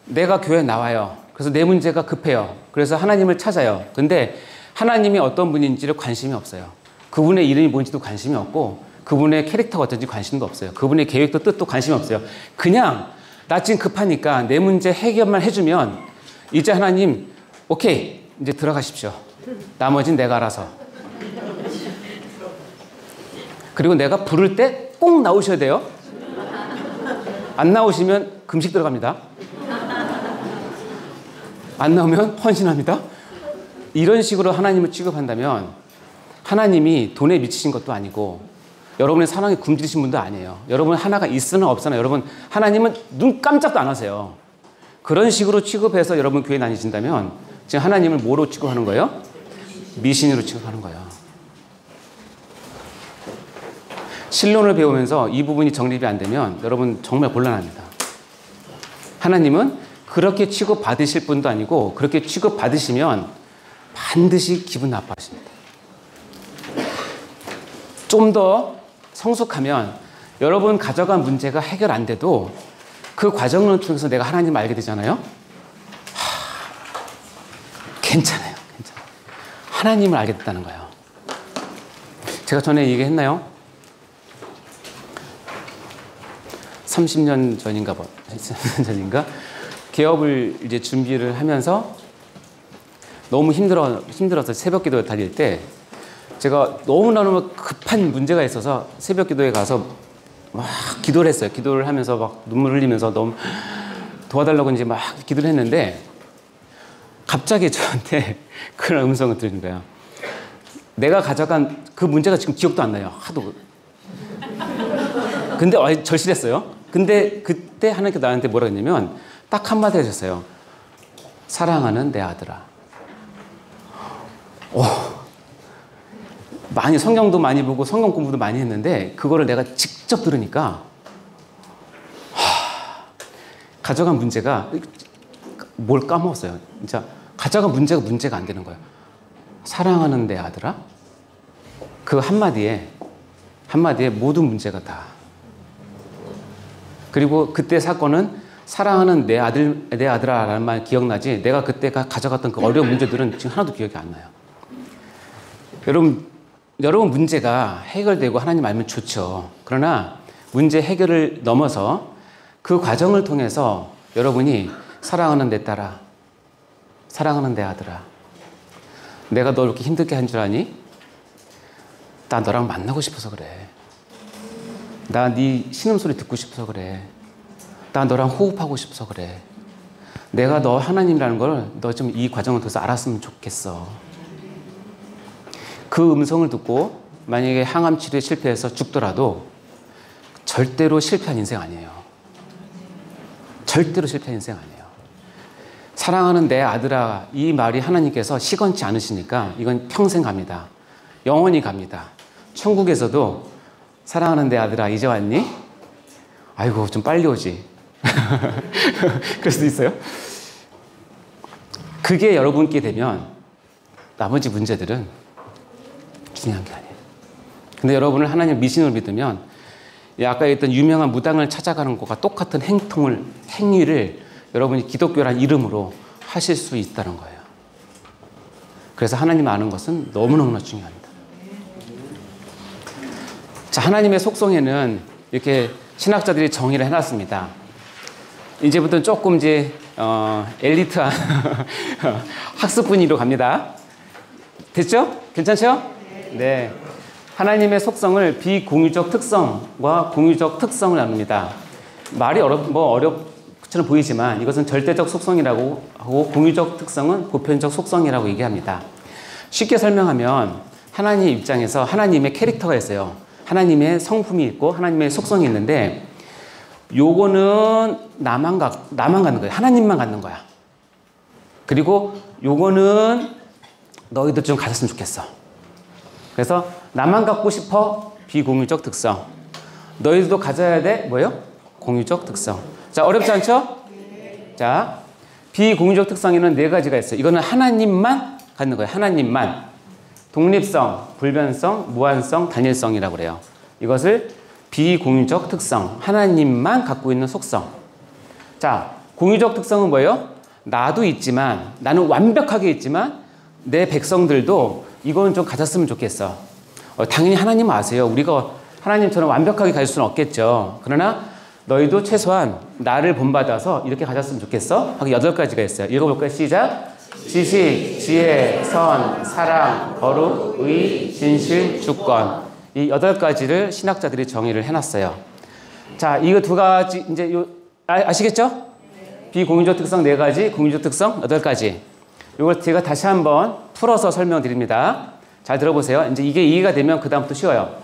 내가 교회에 나와요. 그래서 내 문제가 급해요. 그래서 하나님을 찾아요. 근데 하나님이 어떤 분인지를 관심이 없어요. 그분의 이름이 뭔지도 관심이 없고 그분의 캐릭터가 어떤지 관심도 없어요. 그분의 계획도 뜻도 관심이 없어요. 그냥 나 지금 급하니까 내 문제 해결만 해주면 이제 하나님 오케이 이제 들어가십시오. 나머지는 내가 알아서. 그리고 내가 부를 때 꼭 나오셔야 돼요. 안 나오시면 금식 들어갑니다. 안 나오면 헌신합니다. 이런 식으로 하나님을 취급한다면 하나님이 돈에 미치신 것도 아니고 여러분의 사랑에 굶주리신 분도 아니에요. 여러분 하나가 있으나 없으나 여러분 하나님은 눈 깜짝도 안 하세요. 그런 식으로 취급해서 여러분 교회 다니신다면 지금 하나님을 뭐로 취급하는 거예요? 미신으로 취급하는 거예요. 신론을 배우면서 이 부분이 정립이 안 되면 여러분 정말 곤란합니다. 하나님은 그렇게 취급받으실 분도 아니고 그렇게 취급받으시면 반드시 기분 나빠하십니다. 좀 더 성숙하면 여러분 가져간 문제가 해결 안 돼도 그 과정을 통해서 내가 하나님을 알게 되잖아요. 괜찮아요. 하나님을 알게 됐다는 거예요. 제가 전에 얘기했나요? 30년 전인가 봐. 30년 전인가? 개업을 이제 준비를 하면서 너무 힘들어서 새벽 기도에 다닐 때 제가 너무너무 급한 문제가 있어서 새벽 기도에 가서 막 기도를 했어요. 기도를 하면서 막 눈물 흘리면서 너무 도와달라고 이제 막 기도를 했는데 갑자기 저한테 그런 음성을 들은 거예요. 내가 가져간 그 문제가 지금 기억도 안 나요. 하도. 근데 절실했어요. 근데 그때 하나님께 나한테 뭐라 했냐면 딱 한마디 해주셨어요. 사랑하는 내 아들아. 많이 성경도 많이 보고 성경 공부도 많이 했는데 그거를 내가 직접 들으니까 가져간 문제가 뭘 까먹었어요. 진짜 가져간 문제가 안 되는 거예요. 사랑하는 내 아들아. 그 한마디에 모든 문제가 다. 그리고 그때 사건은 사랑하는 내 아들아라는 말 기억나지 내가 그때 가져갔던 그 어려운 문제들은 지금 하나도 기억이 안 나요. 여러분 문제가 해결되고 하나님 알면 좋죠. 그러나 문제 해결을 넘어서 그 과정을 통해서 여러분이 사랑하는 내 딸아, 사랑하는 내 아들아, 내가 너 이렇게 힘들게 한 줄 아니? 나 너랑 만나고 싶어서 그래. 나 네 신음소리 듣고 싶어서 그래. 나 너랑 호흡하고 싶어서 그래. 내가 너 하나님이라는 걸 너 좀 이 과정을 통해서 알았으면 좋겠어. 그 음성을 듣고 만약에 항암 치료에 실패해서 죽더라도 절대로 실패한 인생 아니에요. 절대로 실패한 인생 아니에요. 사랑하는 내 아들아, 이 말이 하나님께서 시건치 않으시니까 이건 평생 갑니다. 영원히 갑니다. 천국에서도 사랑하는 내 아들아, 이제 왔니? 아이고, 좀 빨리 오지. 그럴 수도 있어요. 그게 여러분께 되면 나머지 문제들은 중요한 게 아니에요. 근데 여러분을 하나님 미신으로 믿으면 아까 했던 유명한 무당을 찾아가는 것과 똑같은 행위를 여러분이 기독교란 이름으로 하실 수 있다는 거예요. 그래서 하나님 아는 것은 너무너무나 중요합니다. 자, 하나님의 속성에는 이렇게 신학자들이 정의를 해놨습니다. 이제부터는 조금 엘리트한 학습 분위기로 갑니다. 됐죠? 괜찮죠? 네. 하나님의 속성을 비공유적 특성과 공유적 특성을 나눕니다. 말이 어렵처럼 보이지만 이것은 절대적 속성이라고 하고 공유적 특성은 보편적 속성이라고 얘기합니다. 쉽게 설명하면 하나님 입장에서 하나님의 캐릭터가 있어요. 하나님의 성품이 있고 하나님의 속성이 있는데 요거는 나만 갖는 거예요. 하나님만 갖는 거야. 그리고 요거는 너희도 좀 가졌으면 좋겠어. 그래서 나만 갖고 싶어. 비공유적 특성. 너희들도 가져야 돼. 뭐예요? 공유적 특성. 자, 어렵지 않죠? 자, 비공유적 특성에는 4가지가 있어요. 이거는 하나님만 갖는 거예요. 하나님만. 독립성, 불변성, 무한성, 단일성이라고 그래요. 이것을 비공유적 특성, 하나님만 갖고 있는 속성. 자, 공유적 특성은 뭐예요? 나도 있지만, 나는 완벽하게 있지만 내 백성들도 이건 좀 가졌으면 좋겠어. 당연히 하나님은 아세요. 우리가 하나님처럼 완벽하게 가질 수는 없겠죠. 그러나 너희도 최소한 나를 본받아서 이렇게 가졌으면 좋겠어? 하고 8가지가 있어요. 읽어볼까요? 시작. 지식, 지혜, 선, 사랑, 거룩, 의, 진실, 주권. 이 8가지를 신학자들이 정의를 해놨어요. 자, 이거 2가지 이제 아시겠죠? 비공유적 특성 4가지, 공유적 특성 8가지. 이걸 제가 다시 한번 풀어서 설명드립니다. 잘 들어보세요. 이제 이게 이해가 되면 그 다음부터 쉬워요.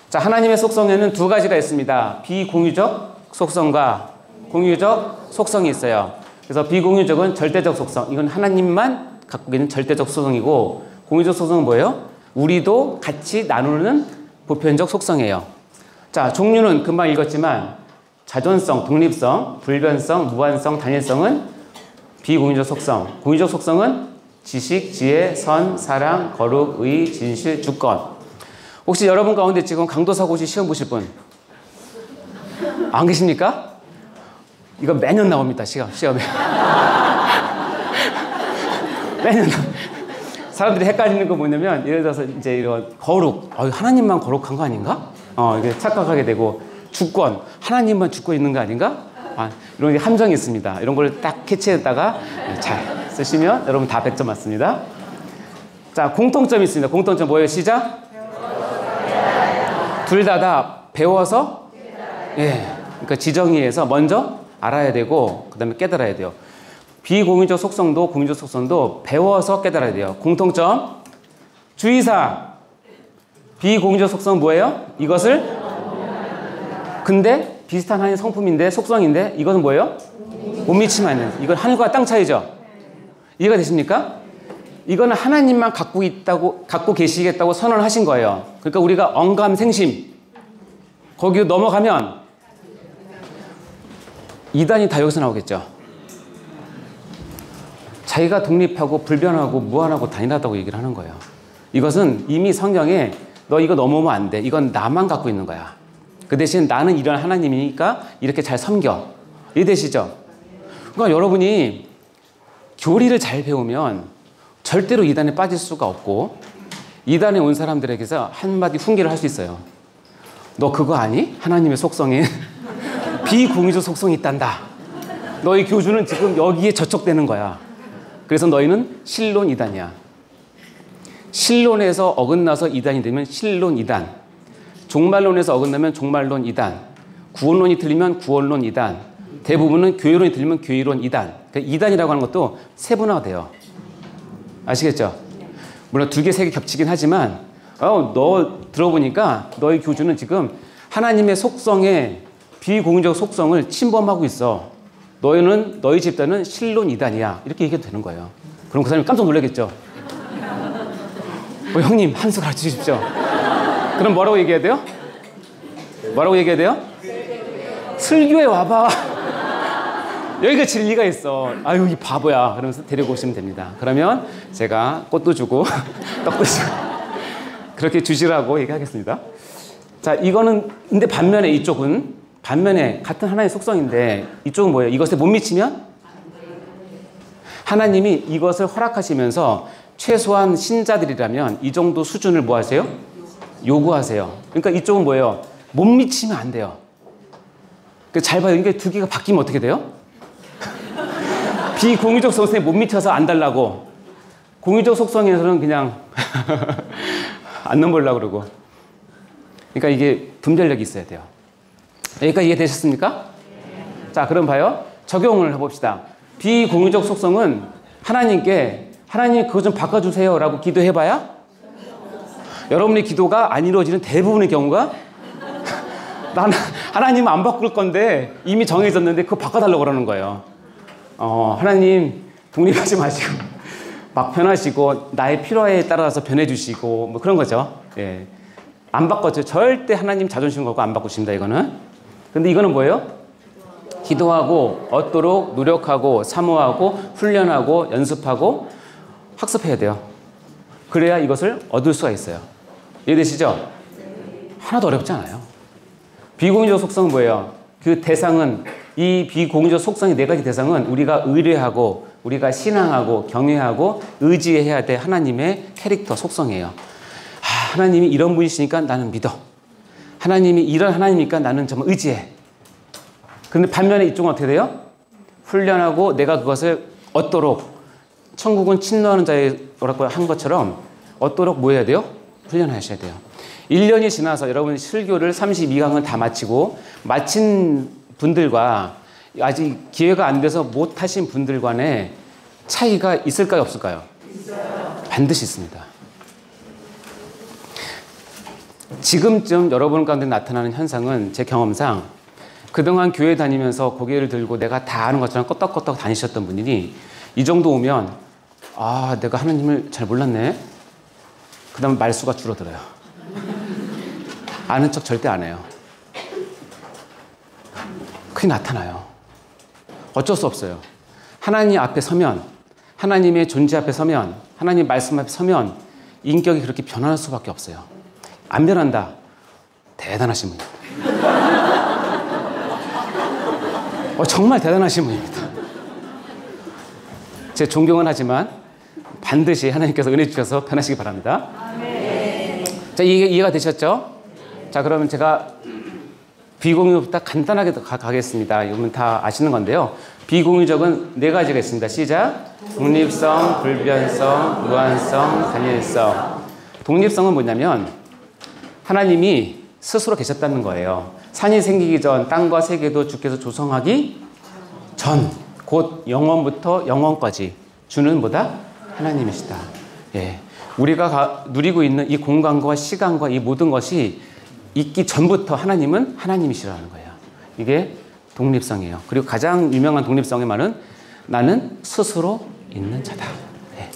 자, 하나님의 속성에는 2가지가 있습니다. 비공유적 속성과 공유적 속성이 있어요. 그래서 비공유적은 절대적 속성. 이건 하나님만 갖고 있는 절대적 속성이고, 공유적 속성은 뭐예요? 우리도 같이 나누는 보편적 속성이에요. 자, 종류는 금방 읽었지만 자존성, 독립성, 불변성, 무한성, 단일성은 비공유적 속성. 공유적 속성은 지식, 지혜, 선, 사랑, 거룩, 의, 진실, 주권. 혹시 여러분 가운데 지금 강도사고시 시험 보실 분 안 계십니까? 이거 매년 나옵니다. 시험에. 매년. 사람들이 헷갈리는 거 뭐냐면, 예를 들어서 이제 이런 거룩, 하나님만 거룩한 거 아닌가? 이게 착각하게 되고, 주권, 하나님만 주권 있는 거 아닌가? 이런 게 함정이 있습니다. 이런 걸 딱 캐치했다가 잘 쓰시면 여러분 다 100점 맞습니다. 자, 공통점이 있습니다. 공통점 뭐예요? 시작. 둘 다 배워서, 그러니까 지정의에서 먼저 알아야 되고, 그 다음에 깨달아야 돼요. 비공유적 속성도 공유적 속성도 배워서 깨달아야 돼요. 공통점, 주의사항. 비공유적 속성은 뭐예요? 이것을, 근데 비슷한 하나님 성품인데, 속성인데, 이것은 뭐예요? 못 미치면 안 돼요. 이건 하늘과 땅 차이죠? 이해가 되십니까? 이거는 하나님만 갖고 계시겠다고 선언을 하신 거예요. 그러니까 우리가 언감생심, 거기 넘어가면 이단이 다 여기서 나오겠죠. 자기가 독립하고 불변하고 무한하고 단일하다고 얘기를 하는 거예요. 이것은 이미 성경에 너 이거 넘어오면 안 돼. 이건 나만 갖고 있는 거야. 그 대신 나는 이런 하나님이니까 이렇게 잘 섬겨. 이해되시죠? 그러니까 여러분이 교리를 잘 배우면 절대로 이단에 빠질 수가 없고, 이단에 온 사람들에게서 한마디 훈계를 할 수 있어요. 너 그거 아니? 하나님의 속성에 비공유적 속성이 있단다. 너희 교주는 지금 여기에 저촉되는 거야. 그래서 너희는 신론 이단이야. 신론에서 어긋나서 이단이 되면 신론 이단, 종말론에서 어긋나면 종말론 이단, 구원론이 틀리면 구원론 이단, 대부분은 교회론이 틀리면 교회론 이단. 그러니까 이단이라고 하는 것도 세분화가 돼요. 아시겠죠? 물론 2개, 3개 겹치긴 하지만 너 들어보니까 너희 교주는 지금 하나님의 속성에 비공유적 속성을 침범하고 있어. 너희 집단은 신론 이단이야. 이렇게 얘기해도 되는 거예요. 그럼 그 사람이 깜짝 놀라겠죠? 형님 한 수 가르쳐 주십시오. 그럼 뭐라고 얘기해야 돼요? 뭐라고 얘기해야 돼요? 설교에 와봐. 여기가 진리가 있어. 아유, 이 바보야. 그러면서 데리고 오시면 됩니다. 그러면 제가 꽃도 주고 떡도 주고 그렇게 주시라고 얘기하겠습니다. 자, 이거는 근데 반면에 이쪽은 반면에 같은 하나님의 속성인데 이쪽은 뭐예요? 이것에 못 미치면 하나님이 이것을 허락하시면서 최소한 신자들이라면 이 정도 수준을 뭐 하세요? 요구하세요. 그러니까 이쪽은 뭐예요? 못 미치면 안 돼요. 잘 봐요. 이게 두 개가 바뀌면 어떻게 돼요? 비공유적 속성에 못 미쳐서 안 달라고, 공유적 속성에서는 그냥 안 넘보려고 그러고. 그러니까 이게 분별력이 있어야 돼요. 여기까지 이해되셨습니까? 자, 그럼 봐요. 적용을 해봅시다. 비공유적 속성은 하나님께 하나님 그거 좀 바꿔주세요 라고 기도해봐야 여러분의 기도가 안 이루어지는 대부분의 경우가 나는 하나님 안 바꿀 건데 이미 정해졌는데 그거 바꿔달라고 그러는 거예요. 하나님 독립하지 마시고 막 변하시고 나의 필요에 따라서 변해주시고 뭐 그런 거죠. 예. 안 바꿔줘. 절대 하나님 자존심 걸고 안 바꾸십니다. 이거는. 근데 이거는 뭐예요? 기도하고 얻도록 노력하고 사모하고 훈련하고 연습하고 학습해야 돼요. 그래야 이것을 얻을 수가 있어요. 이해되시죠? 하나도 어렵지 않아요. 비공유적 속성은 뭐예요? 그 대상은, 이 비공유적 속성의 네 가지 대상은 우리가 의뢰하고 우리가 신앙하고 경외하고 의지해야 될 하나님의 캐릭터 속성이에요. 하나님이 이런 분이시니까 나는 믿어. 하나님이 이런 하나님이니까 나는 정말 의지해. 그런데 반면에 이쪽은 어떻게 돼요? 훈련하고 내가 그것을 얻도록, 천국은 침노하는 자라고 한 것처럼 얻도록 뭐 해야 돼요? 훈련하셔야 돼요. 1년이 지나서 여러분 설교를 32강을 다 마치고 마친 분들과 아직 기회가 안 돼서 못 하신 분들 간에 차이가 있을까요? 없을까요? 있어요. 반드시 있습니다. 지금쯤 여러분 가운데 나타나는 현상은 제 경험상 그동안 교회 다니면서 고개를 들고 내가 다 아는 것처럼 껐덕껐덕 다니셨던 분들이 이 정도 오면 내가 하나님을 잘 몰랐네. 그 다음에 말수가 줄어들어요. 아는 척 절대 안 해요. 그게 나타나요. 어쩔 수 없어요. 하나님 앞에 서면, 하나님의 존재 앞에 서면, 하나님 말씀 앞에 서면 인격이 그렇게 변할 수밖에 없어요. 안 변한다. 대단하신 분입니다. 정말 대단하신 분입니다. 제 존경은 하지만 반드시 하나님께서 은혜 주셔서 변하시기 바랍니다. 아멘. 자, 이해가 되셨죠? 자, 그러면 제가 비공유부터 간단하게 가겠습니다. 이건 다 아시는 건데요. 비공유적은 네 가지가 있습니다. 시작. 독립성, 불변성, 무한성, 단일성. 독립성은 뭐냐면 하나님이 스스로 계셨다는 거예요. 산이 생기기 전 땅과 세계도 주께서 조성하기 전, 곧 영원부터 영원까지 주는 뭐다? 하나님이시다. 예. 우리가 누리고 있는 이 공간과 시간과 이 모든 것이 있기 전부터 하나님은 하나님이시라는 거예요. 이게 독립성이에요. 그리고 가장 유명한 독립성의 말은 나는 스스로 있는 자다. 예.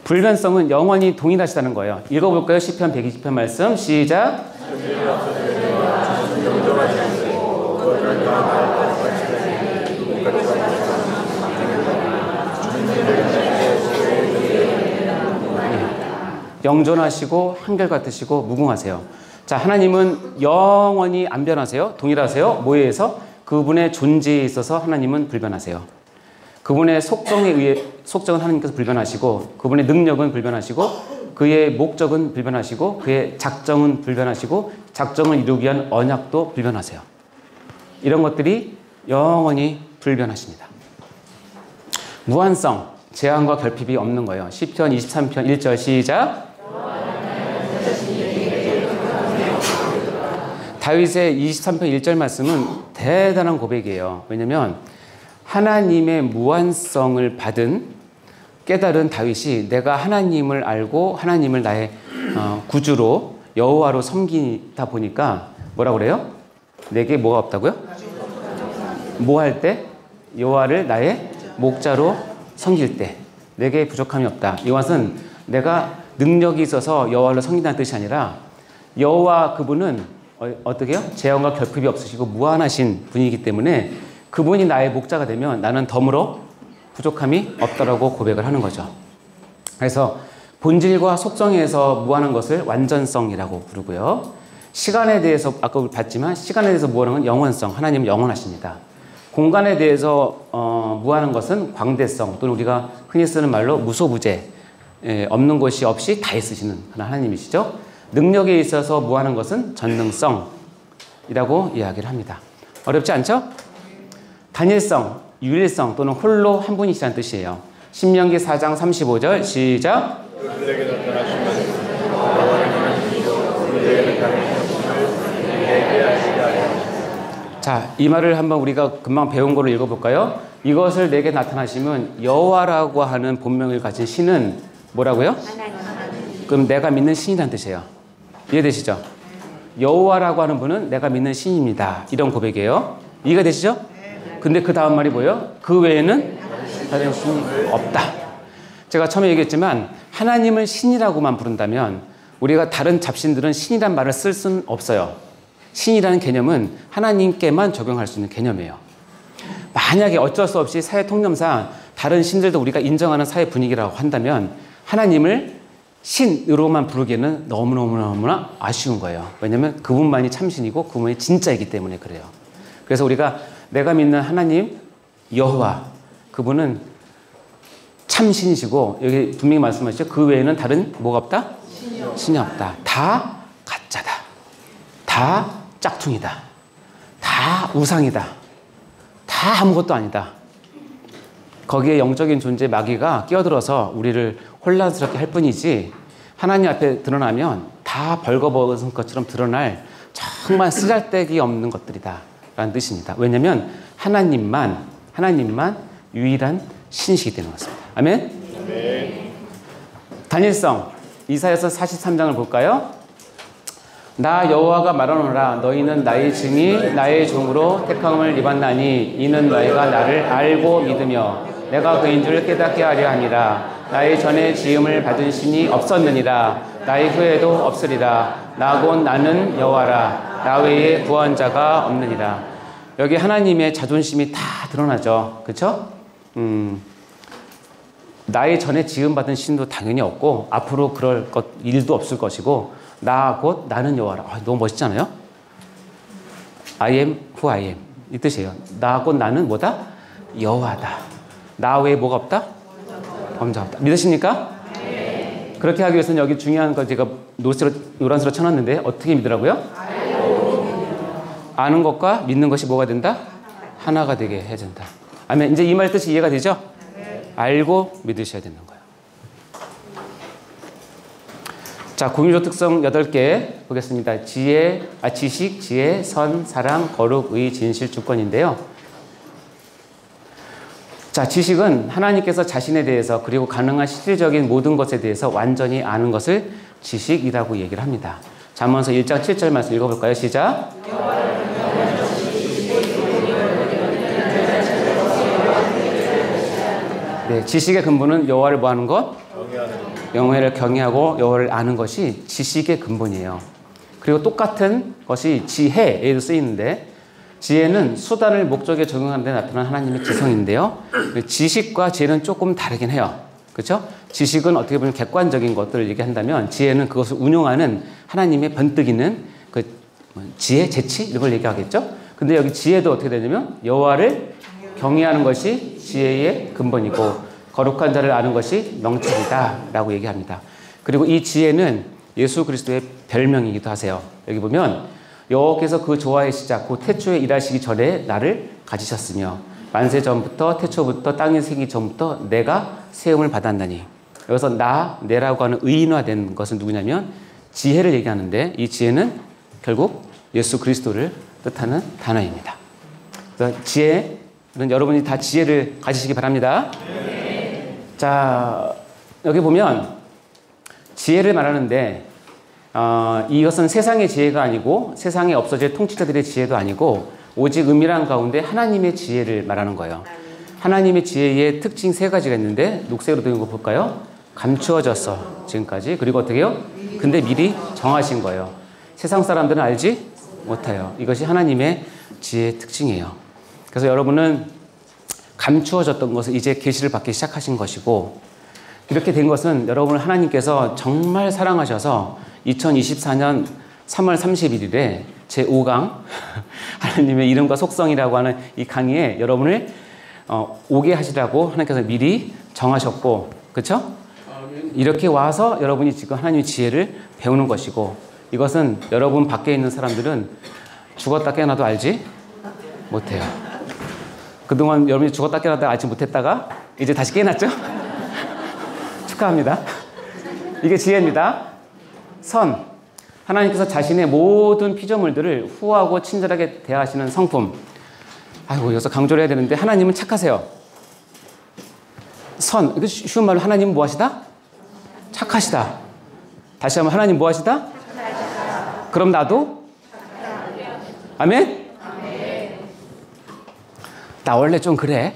불변성은 영원히 동일하시다는 거예요. 읽어볼까요? 시편 120편 말씀 시작. 영존하시고 한결같으시고 무궁하세요. 자, 하나님은 영원히 안 변하세요. 동일하세요. 뭐에 의해서? 그분의 존재에 있어서 하나님은 불변하세요. 그분의 속성에 의해, 속성은 하나님께서 불변하시고 그분의 능력은 불변하시고 그의 목적은 불변하시고 그의 작정은 불변하시고 작정을 이루기 위한 언약도 불변하세요. 이런 것들이 영원히 불변하십니다. 무한성, 제한과 결핍이 없는 거예요. 시편 23편 1절 시작. 다윗의 23편 1절 말씀은 대단한 고백이에요. 왜냐하면 하나님의 무한성을 받은 깨달은 다윗이 내가 하나님을 알고 하나님을 나의 구주로 여호와로 섬기다 보니까 뭐라고 그래요? 내게 뭐가 없다고요? 뭐 할 때? 여호와를 나의 목자로 섬길 때 내게 부족함이 없다. 이것은 내가 능력이 있어서 여호와를 섬긴다는 뜻이 아니라 여호와 그분은 어떻게요? 재앙과 결핍이 없으시고 무한하신 분이기 때문에 그분이 나의 목자가 되면 나는 덤으로 부족함이 없다라고 고백을 하는 거죠. 그래서 본질과 속성에서 무한한 것을 완전성이라고 부르고요. 시간에 대해서 아까 우리 봤지만 시간에 대해서 무한한 건 영원성, 하나님은 영원하십니다. 공간에 대해서 무한한 것은 광대성 또는 우리가 흔히 쓰는 말로 무소부재, 없는 것이 없이 다 있으시는 하나님이시죠. 능력에 있어서 무한한 것은 전능성이라고 이야기를 합니다. 어렵지 않죠? 단일성, 유일성 또는 홀로 한 분이시라는 뜻이에요. 신명기 4장 35절 시작. 그들에게 나타나시면 나와는 그들에게 자, 이 말을 한번 우리가 금방 배운 거를 읽어볼까요? 이것을 내게 나타나시면 여호와라고 하는 본명을 가진 신은 뭐라고요? 그럼 내가 믿는 신이라는 뜻이에요. 이해되시죠? 여호와라고 하는 분은 내가 믿는 신입니다. 이런 고백이에요. 이해가 되시죠? 근데 그 다음 말이 뭐예요? 그 외에는 다른 신이 없다. 제가 처음에 얘기했지만 하나님을 신이라고만 부른다면 우리가 다른 잡신들은 신이란 말을 쓸 수는 없어요. 신이라는 개념은 하나님께만 적용할 수 있는 개념이에요. 만약에 어쩔 수 없이 사회 통념상 다른 신들도 우리가 인정하는 사회 분위기라고 한다면 하나님을 신으로만 부르기에는 너무나 아쉬운 거예요. 왜냐하면 그분만이 참신이고 그분이 진짜이기 때문에 그래요. 그래서 우리가 내가 믿는 하나님 여호와 그분은 참신이시고 여기 분명히 말씀하시죠. 그 외에는 다른 뭐가 없다? 신이 없다. 다 가짜다. 다 짝퉁이다. 다 우상이다. 다 아무것도 아니다. 거기에 영적인 존재 마귀가 끼어들어서 우리를 혼란스럽게 할 뿐이지 하나님 앞에 드러나면 다 벌거벗은 것처럼 드러날 정말 쓰잘데기 없는 것들이다 라는 뜻입니다. 왜냐하면 하나님만 유일한 신이시기 때문에 그렇습니다. 아멘? 네. 단일성 이사야서 43장을 볼까요? 나 여호와가 말하노라 너희는 나의 증이 나의 종으로 택함을 입었나니 이는 너희가 나를 알고 믿으며 내가 그인 줄 깨닫게 하려 함이라. 나의 전에 지음을 받은 신이 없었느니라. 나의 후에도 없으리라. 나 곧 나는 여호와라. 나 외에 구원자가 없느니라. 여기 하나님의 자존심이 다 드러나죠. 그렇죠? 나의 전에 지음받은 신도 당연히 없고 앞으로 그럴 일도 없을 것이고 나 곧 나는 여호와라. 너무 멋있잖아요. I am who I am 이 뜻이에요. 나 곧 나는 뭐다? 여호와다. 나 외에 뭐가 없다? 범죄가 없다. 믿으십니까? 네. 그렇게 하기 위해서는 여기 중요한 걸 제가 노란색으로 쳐놨는데 어떻게 믿으라고요? 아는 것과 믿는 것이 뭐가 된다? 하나가 되게 해야 된다. 아멘. 이제 이 말 뜻이 이해가 되죠? 네. 알고 믿으셔야 되는 거예요. 자, 공유조 특성 8개 보겠습니다. 지식, 지혜, 선, 사랑, 거룩, 의, 진실, 주권인데요. 자, 지식은 하나님께서 자신에 대해서 그리고 가능한 실질적인 모든 것에 대해서 완전히 아는 것을 지식이라고 얘기를 합니다. 잠언서 1장 7절 말씀 읽어볼까요? 시작. 네, 지식의 근본은 여호와를 뭐 하는 것? 여호와를 경외하고 여호와를 아는 것이 지식의 근본이에요. 그리고 똑같은 것이 지혜에도 쓰이는데 지혜는 수단을 목적에 적용하는 데 나타난 하나님의 지성인데요. 지식과 지혜는 조금 다르긴 해요. 그렇죠? 지식은 어떻게 보면 객관적인 것들을 얘기한다면 지혜는 그것을 운용하는 하나님의 번뜩이는 그 지혜, 재치 이런 걸 얘기하겠죠. 근데 여기 지혜도 어떻게 되냐면 여호와를 경외하는 것이 지혜의 근본이고 거룩한 자를 아는 것이 명철이다라고 얘기합니다. 그리고 이 지혜는 예수 그리스도의 별명이기도 하세요. 여기 보면 여호와께서 그 조화의 시작 그 태초에 일하시기 전에 나를 가지셨으며 만세 전부터 태초부터 땅이 생기기 전부터 내가 세움을 받았나니. 여기서 내라고 하는 의인화된 것은 누구냐면 지혜를 얘기하는데 이 지혜는 결국 예수 그리스도를 뜻하는 단어입니다. 그래서 지혜는 여러분이 다 지혜를 가지시기 바랍니다. 자, 여기 보면 지혜를 말하는데 이것은 세상의 지혜가 아니고 세상에 없어질 통치자들의 지혜도 아니고 오직 은밀한 가운데 하나님의 지혜를 말하는 거예요. 하나님의 지혜의 특징 3가지가 있는데 녹색으로 되어 있는 거 볼까요? 감추어졌어 지금까지. 그리고 어떻게 해요? 근데 미리 정하신 거예요. 세상 사람들은 알지 못해요. 이것이 하나님의 지혜의 특징이에요. 그래서 여러분은 감추어졌던 것을 이제 계시를 받기 시작하신 것이고, 이렇게 된 것은 여러분을 하나님께서 정말 사랑하셔서 2024년 3월 31일에 제5강 하나님의 이름과 속성이라고 하는 이 강의에 여러분을 오게 하시라고 하나님께서 미리 정하셨고, 그렇죠? 이렇게 와서 여러분이 지금 하나님의 지혜를 배우는 것이고, 이것은 여러분 밖에 있는 사람들은 죽었다 깨어나도 알지 못해요. 그동안 여러분이 죽었다 깨어나도 알지 못했다가 이제 다시 깨어났죠? 축하합니다. 이게 지혜입니다. 선. 하나님께서 자신의 모든 피조물들을 후하고 친절하게 대하시는 성품. 아이고, 여기서 강조를 해야 되는데, 하나님은 착하세요. 선. 이거 쉬운 말로 하나님은 뭐 하시다? 착하시다. 다시 한번 하나님 뭐 하시다? 그럼 나도? 아멘? 나 원래 좀 그래.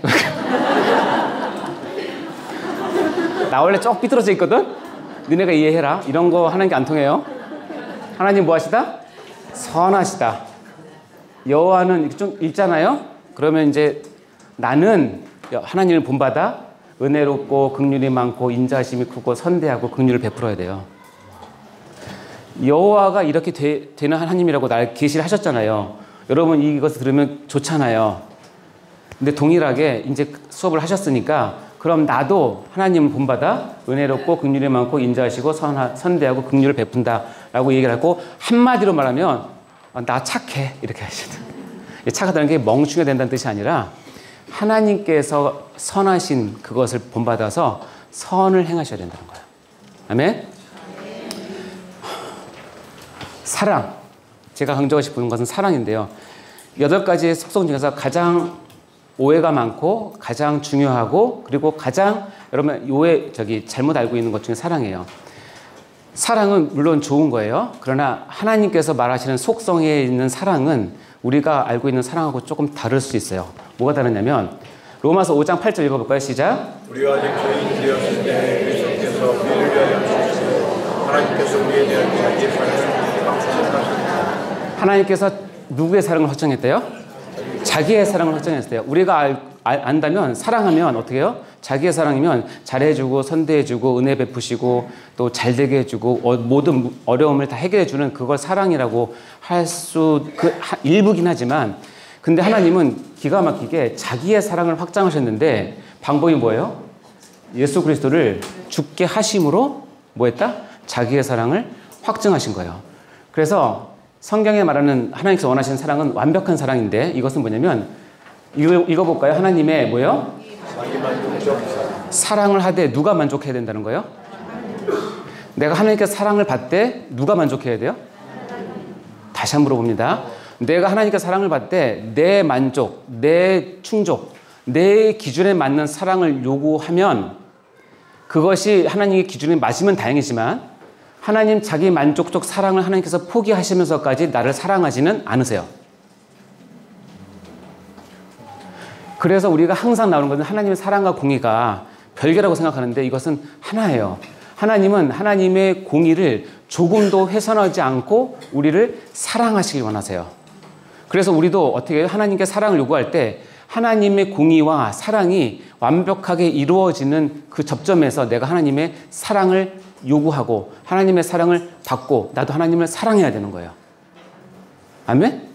나 원래 쭉 삐뚤어져 있거든? 너네가 이해해라. 이런 거 하는 게 안 통해요. 하나님 뭐 하시다? 선하시다. 여호와는 좀 읽잖아요? 그러면 이제 나는 하나님을 본받아 은혜롭고 긍휼이 많고 인자심이 크고 선대하고 긍휼을 베풀어야 돼요. 여호와가 이렇게 되는 하나님이라고 날 계시를 하셨잖아요. 여러분 이것을 들으면 좋잖아요. 근데 동일하게 이제 수업을 하셨으니까 그럼 나도 하나님을 본받아 은혜롭고 긍휼이 많고 인자하시고 선대하고 긍휼을 베푼다라고 얘기를 하고, 한마디로 말하면 나 착해 이렇게 하시는. 착하다는 게 멍충이 된다는 뜻이 아니라 하나님께서 선하신 그것을 본받아서 선을 행하셔야 된다는 거예요. 아멘? 사랑. 제가 강조하고 싶은 것은 사랑인데요. 8가지의 속성 중에서 가장 오해가 많고 가장 중요하고 그리고 가장 여러분 잘못 알고 있는 것 중에 사랑이에요. 사랑은 물론 좋은 거예요. 그러나 하나님께서 말하시는 속성에 있는 사랑은 우리가 알고 있는 사랑하고 조금 다를 수 있어요. 뭐가 다르냐면 로마서 5장 8절 읽어볼까요? 시작. 우리가 아직 죄인 되었을 때 그리스도께서 우리를 위하여 죽으시고 하나님께서 우리에 대한 자기의 사랑을 확증하셨다. 하나님께서 누구의 사랑을 확정했대요? 자기의 사랑을 확정했어요. 우리가 안다면, 사랑하면 어떻게 해요? 자기의 사랑이면 잘해주고 선대해주고 은혜 베푸시고 또 잘되게 해주고 모든 어려움을 다 해결해주는 그걸 사랑이라고 할 수 일부긴 하지만, 근데 하나님은 기가 막히게 자기의 사랑을 확장하셨는데 방법이 뭐예요? 예수 그리스도를 죽게 하심으로 뭐 했다? 자기의 사랑을 확증하신 거예요. 그래서 성경에 말하는 하나님께서 원하시는 사랑은 완벽한 사랑인데, 이것은 뭐냐면 읽어볼까요? 하나님의 뭐예요? 사랑을 하되 누가 만족해야 된다는 거예요? 내가 하나님께서 사랑을 받되 누가 만족해야 돼요? 다시 한번 물어봅니다. 내가 하나님께서 사랑을 받되 내 만족, 내 충족, 내 기준에 맞는 사랑을 요구하면 그것이 하나님의 기준에 맞으면 다행이지만, 하나님 자기 만족적 사랑을 하나님께서 포기하시면서까지 나를 사랑하지는 않으세요. 그래서 우리가 항상 나오는 것은 하나님의 사랑과 공의가 별개라고 생각하는데 이것은 하나예요. 하나님은 하나님의 공의를 조금도 훼손하지 않고 우리를 사랑하시길 원하세요. 그래서 우리도 어떻게 해요? 하나님께 사랑을 요구할 때 하나님의 공의와 사랑이 완벽하게 이루어지는 그 접점에서 내가 하나님의 사랑을 요구하고 하나님의 사랑을 받고 나도 하나님을 사랑해야 되는 거예요. 아멘?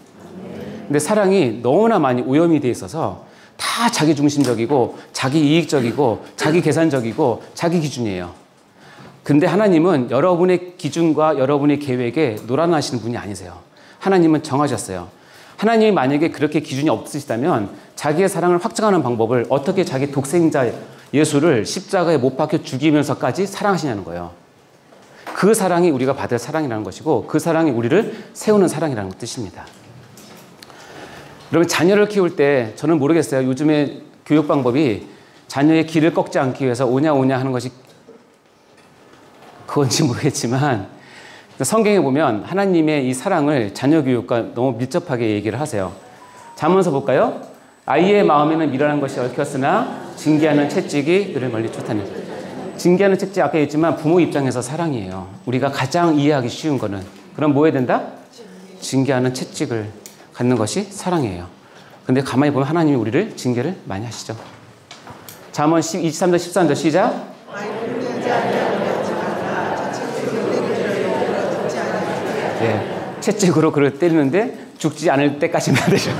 근데 사랑이 너무나 많이 오염이 돼 있어서 다 자기 중심적이고 자기 이익적이고 자기 계산적이고 자기 기준이에요. 근데 하나님은 여러분의 기준과 여러분의 계획에 놀아나시는 분이 아니세요. 하나님은 정하셨어요. 하나님이 만약에 그렇게 기준이 없으시다면 자기의 사랑을 확증하는 방법을 어떻게 자기 독생자 예수를 십자가에 못 박혀 죽이면서까지 사랑하시냐는 거예요. 그 사랑이 우리가 받을 사랑이라는 것이고 그 사랑이 우리를 세우는 사랑이라는 뜻입니다. 여러분, 자녀를 키울 때 저는 모르겠어요. 요즘에 교육 방법이 자녀의 길을 꺾지 않기 위해서 오냐 하는 것이 그건지 모르겠지만 성경에 보면 하나님의 이 사랑을 자녀 교육과 너무 밀접하게 얘기를 하세요. 잠언서 볼까요? 아이의 마음에는 미련한 것이 얽혔으나 징계하는 채찍이 그를 멀리 쫓아내. 징계하는 채찍 아까 했지만 부모 입장에서 사랑이에요. 우리가 가장 이해하기 쉬운 거는. 그럼 뭐 해야 된다? 징계하는 채찍을 갖는 것이 사랑이에요. 근데 가만히 보면 하나님이 우리를 징계를 많이 하시죠. 잠언 23절 13절 시작. 예, 채찍으로 그를 때리는데 죽지 않을 때까지만 되죠.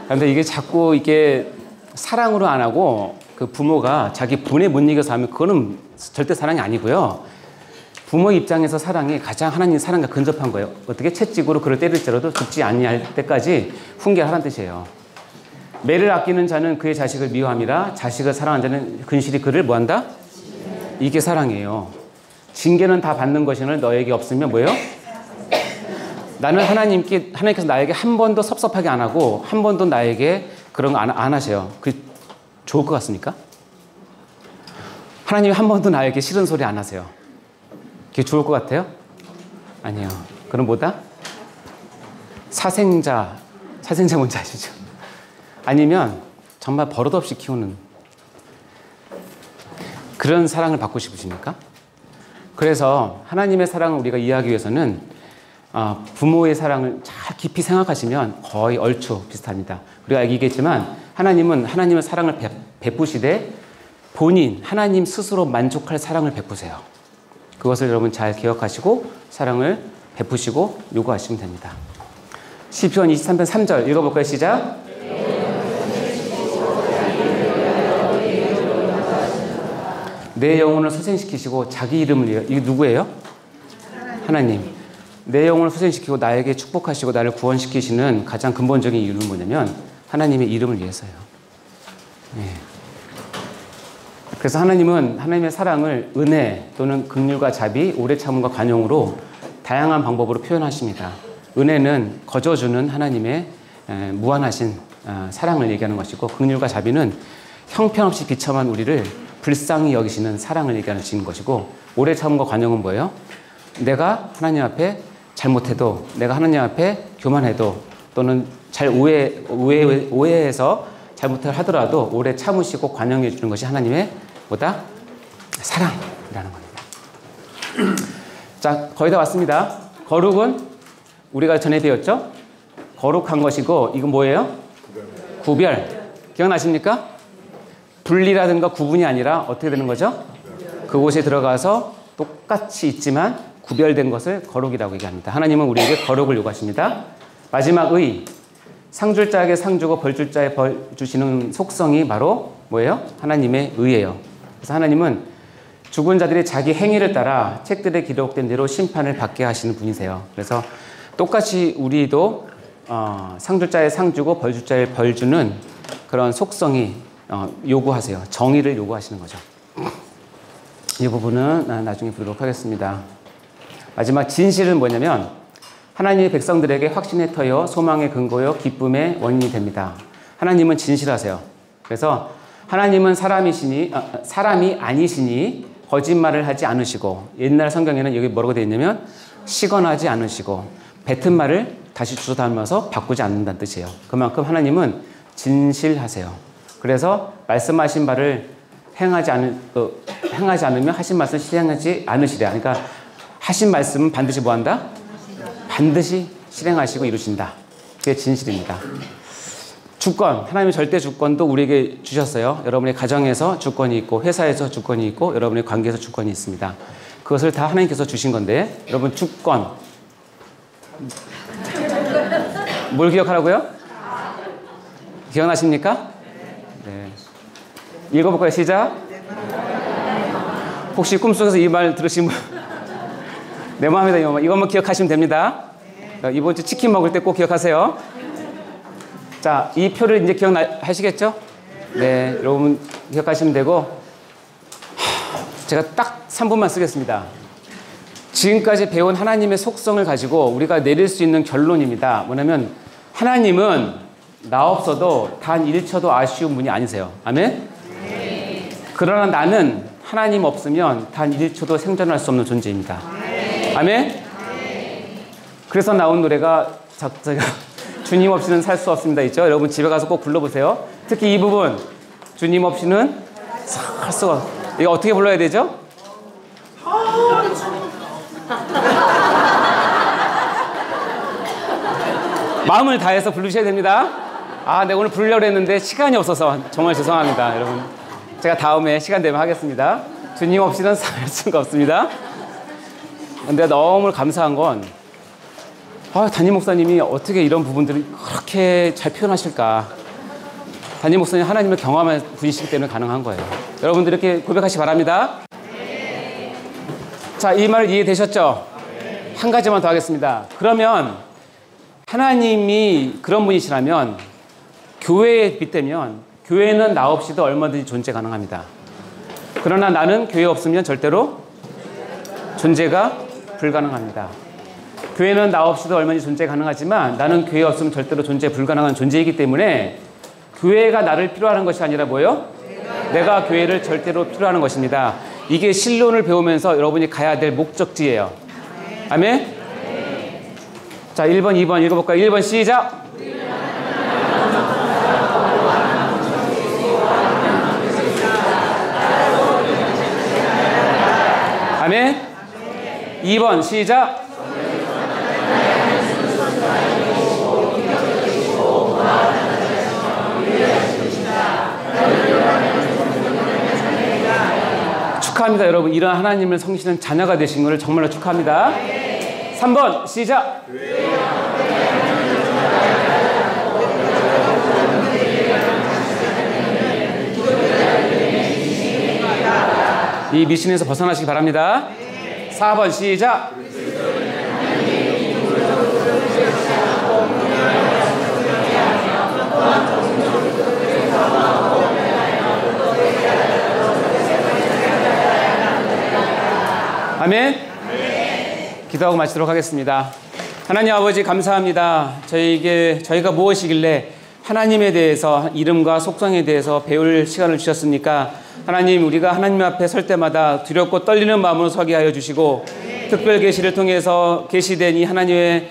그런데 이게 자꾸 이게 사랑으로 안 하고 그 부모가 자기 분에 못 이겨서 하면 그거는 절대 사랑이 아니고요. 부모 입장에서 사랑이 가장 하나님 사랑과 근접한 거예요. 어떻게 채찍으로 그를 때릴지라도 죽지 아니할 때까지 훈계하라는 뜻이에요. 매를 아끼는 자는 그의 자식을 미워함이라 자식을 사랑하는 자는 근실히 그를 뭐한다? 이게 사랑이에요. 징계는 다 받는 것이는 너에게 없으면 뭐예요? 나는 하나님께서 나에게 한 번도 섭섭하게 안 하고 한 번도 나에게 그런 거 안 하셔요. 그 좋을 것 같습니까? 하나님이 한 번도 나에게 싫은 소리 안 하세요. 그게 좋을 것 같아요? 아니요. 그럼 뭐다? 사생자 뭔지 아시죠? 아니면 정말 버릇없이 키우는 그런 사랑을 받고 싶으십니까? 그래서 하나님의 사랑을 우리가 이해하기 위해서는 부모의 사랑을 잘 깊이 생각하시면 거의 얼추 비슷합니다. 우리가 얘기했지만 하나님은 하나님의 사랑을 베푸시되 본인 하나님 스스로 만족할 사랑을 베푸세요. 그것을 여러분 잘 기억하시고 사랑을 베푸시고 요구하시면 됩니다. 시편 23편 3절 읽어볼까요? 시작. 내 영혼을 소생시키시고 자기 이름을 위하여. 이게 누구예요? 하나님. 내 영혼을 소생시키고 나에게 축복하시고 나를 구원시키시는 가장 근본적인 이유는 뭐냐면 하나님의 이름을 위해서요. 네. 그래서 하나님은 하나님의 사랑을 은혜 또는 긍휼과 자비, 오래 참음과 관용으로 다양한 방법으로 표현하십니다. 은혜는 거저주는 하나님의 무한하신 사랑을 얘기하는 것이고, 긍휼과 자비는 형편없이 비참한 우리를 불쌍히 여기시는 사랑을 얘기하는 것이고, 오래 참음과 관용은 뭐예요? 내가 하나님 앞에 잘못해도, 내가 하나님 앞에 교만해도, 또는 잘 오해해서 잘못을 하더라도 오래 참으시고 관용해 주는 것이 하나님의 뭐다? 사랑이라는 겁니다. 자, 거의 다 왔습니다. 거룩은 우리가 전에 배웠죠? 거룩한 것이고, 이건 뭐예요? 구별. 기억나십니까? 분리라든가 구분이 아니라 어떻게 되는 거죠? 그곳에 들어가서 똑같이 있지만 구별된 것을 거룩이라고 얘기합니다. 하나님은 우리에게 거룩을 요구하십니다. 마지막 의. 상 줄 자에게 상 주고 벌 줄 자에 벌 주시는 속성이 바로 뭐예요? 하나님의 의예요. 그래서 하나님은 죽은 자들이 자기 행위를 따라 책들에 기록된 대로 심판을 받게 하시는 분이세요. 그래서 똑같이 우리도 상 줄 자에 상 주고 벌 줄 자에 벌 주는 그런 속성이 요구하세요. 정의를 요구하시는 거죠. 이 부분은 나중에 보도록 하겠습니다. 마지막 진실은 뭐냐면 하나님의 백성들에게 확신의 터여 소망의 근거여 기쁨의 원인이 됩니다. 하나님은 진실하세요. 그래서 하나님은 사람이 아니시니 거짓말을 하지 않으시고, 옛날 성경에는 여기 뭐라고 되어 있냐면 시건하지 않으시고 뱉은 말을 다시 주워 담아서 바꾸지 않는다는 뜻이에요. 그만큼 하나님은 진실하세요. 그래서 말씀하신 바를 행하지 않으면 하신 말씀 실행하지 않으시랴. 그러니까 하신 말씀은 반드시 뭐한다? 반드시 실행하시고 이루신다. 그게 진실입니다. 주권, 하나님의 절대 주권도 우리에게 주셨어요. 여러분의 가정에서 주권이 있고, 회사에서 주권이 있고, 여러분의 관계에서 주권이 있습니다. 그것을 다 하나님께서 주신 건데, 여러분 주권 뭘 기억하라고요? 기억나십니까? 네. 읽어볼까요? 시작. 혹시 꿈속에서 이 말 들으신 분? 내 마음이다, 이것만 기억하시면 됩니다. 이번 주 치킨 먹을 때 꼭 기억하세요. 자, 이 표를 이제 기억하시겠죠? 네, 여러분 기억하시면 되고, 제가 딱 3분만 쓰겠습니다. 지금까지 배운 하나님의 속성을 가지고 우리가 내릴 수 있는 결론입니다. 뭐냐면 하나님은 나 없어도 단 1초도 아쉬운 분이 아니세요. 아멘? 그러나 나는 하나님 없으면 단 1초도 생존할 수 없는 존재입니다. 아멘? 그래서 나온 노래가 주님 없이는 살 수 없습니다 있죠? 여러분 집에 가서 꼭 불러보세요. 특히 이 부분, 주님 없이는 살 수가 없어요. 이거 어떻게 불러야 되죠? 마음을 다해서 부르셔야 됩니다. 아, 네, 오늘 부르려고 했는데 시간이 없어서 정말 죄송합니다, 여러분. 제가 다음에 시간 되면 하겠습니다. 주님 없이는 살 수가 없습니다. 근데 너무 감사한 건 담임 목사님이 어떻게 이런 부분들을 그렇게 잘 표현하실까. 담임 목사님 하나님을 경험한 분이시기 때문에 가능한 거예요. 여러분들 이렇게 고백하시기 바랍니다. 자, 이 말 이해되셨죠? 한 가지만 더 하겠습니다. 그러면 하나님이 그런 분이시라면 교회에 빗대면 교회는 나 없이도 얼마든지 존재 가능합니다. 그러나 나는 교회 없으면 절대로 존재가 불가능합니다. 교회는 나 없이도 얼마든지 존재 가능하지만 나는 교회 없으면 절대로 존재 불가능한 존재이기 때문에 교회가 나를 필요하는 것이 아니라 뭐예요? 내가 교회를 절대로 필요하는 것입니다. 이게 신론을 배우면서 여러분이 가야 될 목적지예요. 아멘? 자, 1번, 2번 읽어볼까요? 1번 시작! 아멘? 2번 시작! 축하합니다, 여러분. 이런 하나님을 성시는 자녀가 되신 것을 정말로 축하합니다. 3번 시작! 이 미신에서 벗어나시기 바랍니다. 4번 시작! 아멘? 기도하고 마치도록 하겠습니다. 하나님 아버지 감사합니다. 저희가 무엇이길래 하나님에 대해서 이름과 속성에 대해서 배울 시간을 주셨습니까? 하나님, 우리가 하나님 앞에 설 때마다 두렵고 떨리는 마음으로 서게 하여 주시고 특별 계시를 통해서 계시된 이 하나님의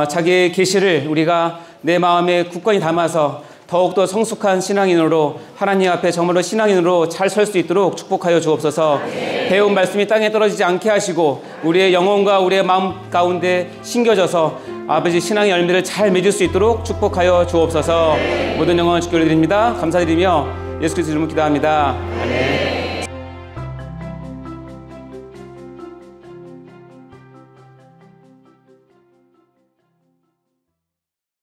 자기의 계시를 우리가 내 마음에 굳건히 담아서 더욱더 성숙한 신앙인으로 하나님 앞에 정말로 신앙인으로 잘 설 수 있도록 축복하여 주옵소서. 배운 말씀이 땅에 떨어지지 않게 하시고 우리의 영혼과 우리의 마음 가운데 심겨져서 아버지 신앙의 열매를 잘 맺을 수 있도록 축복하여 주옵소서. 모든 영광을 주께 올려드립니다. 감사드리며 예수 그리스도 이름으로 기도합니다. 아멘.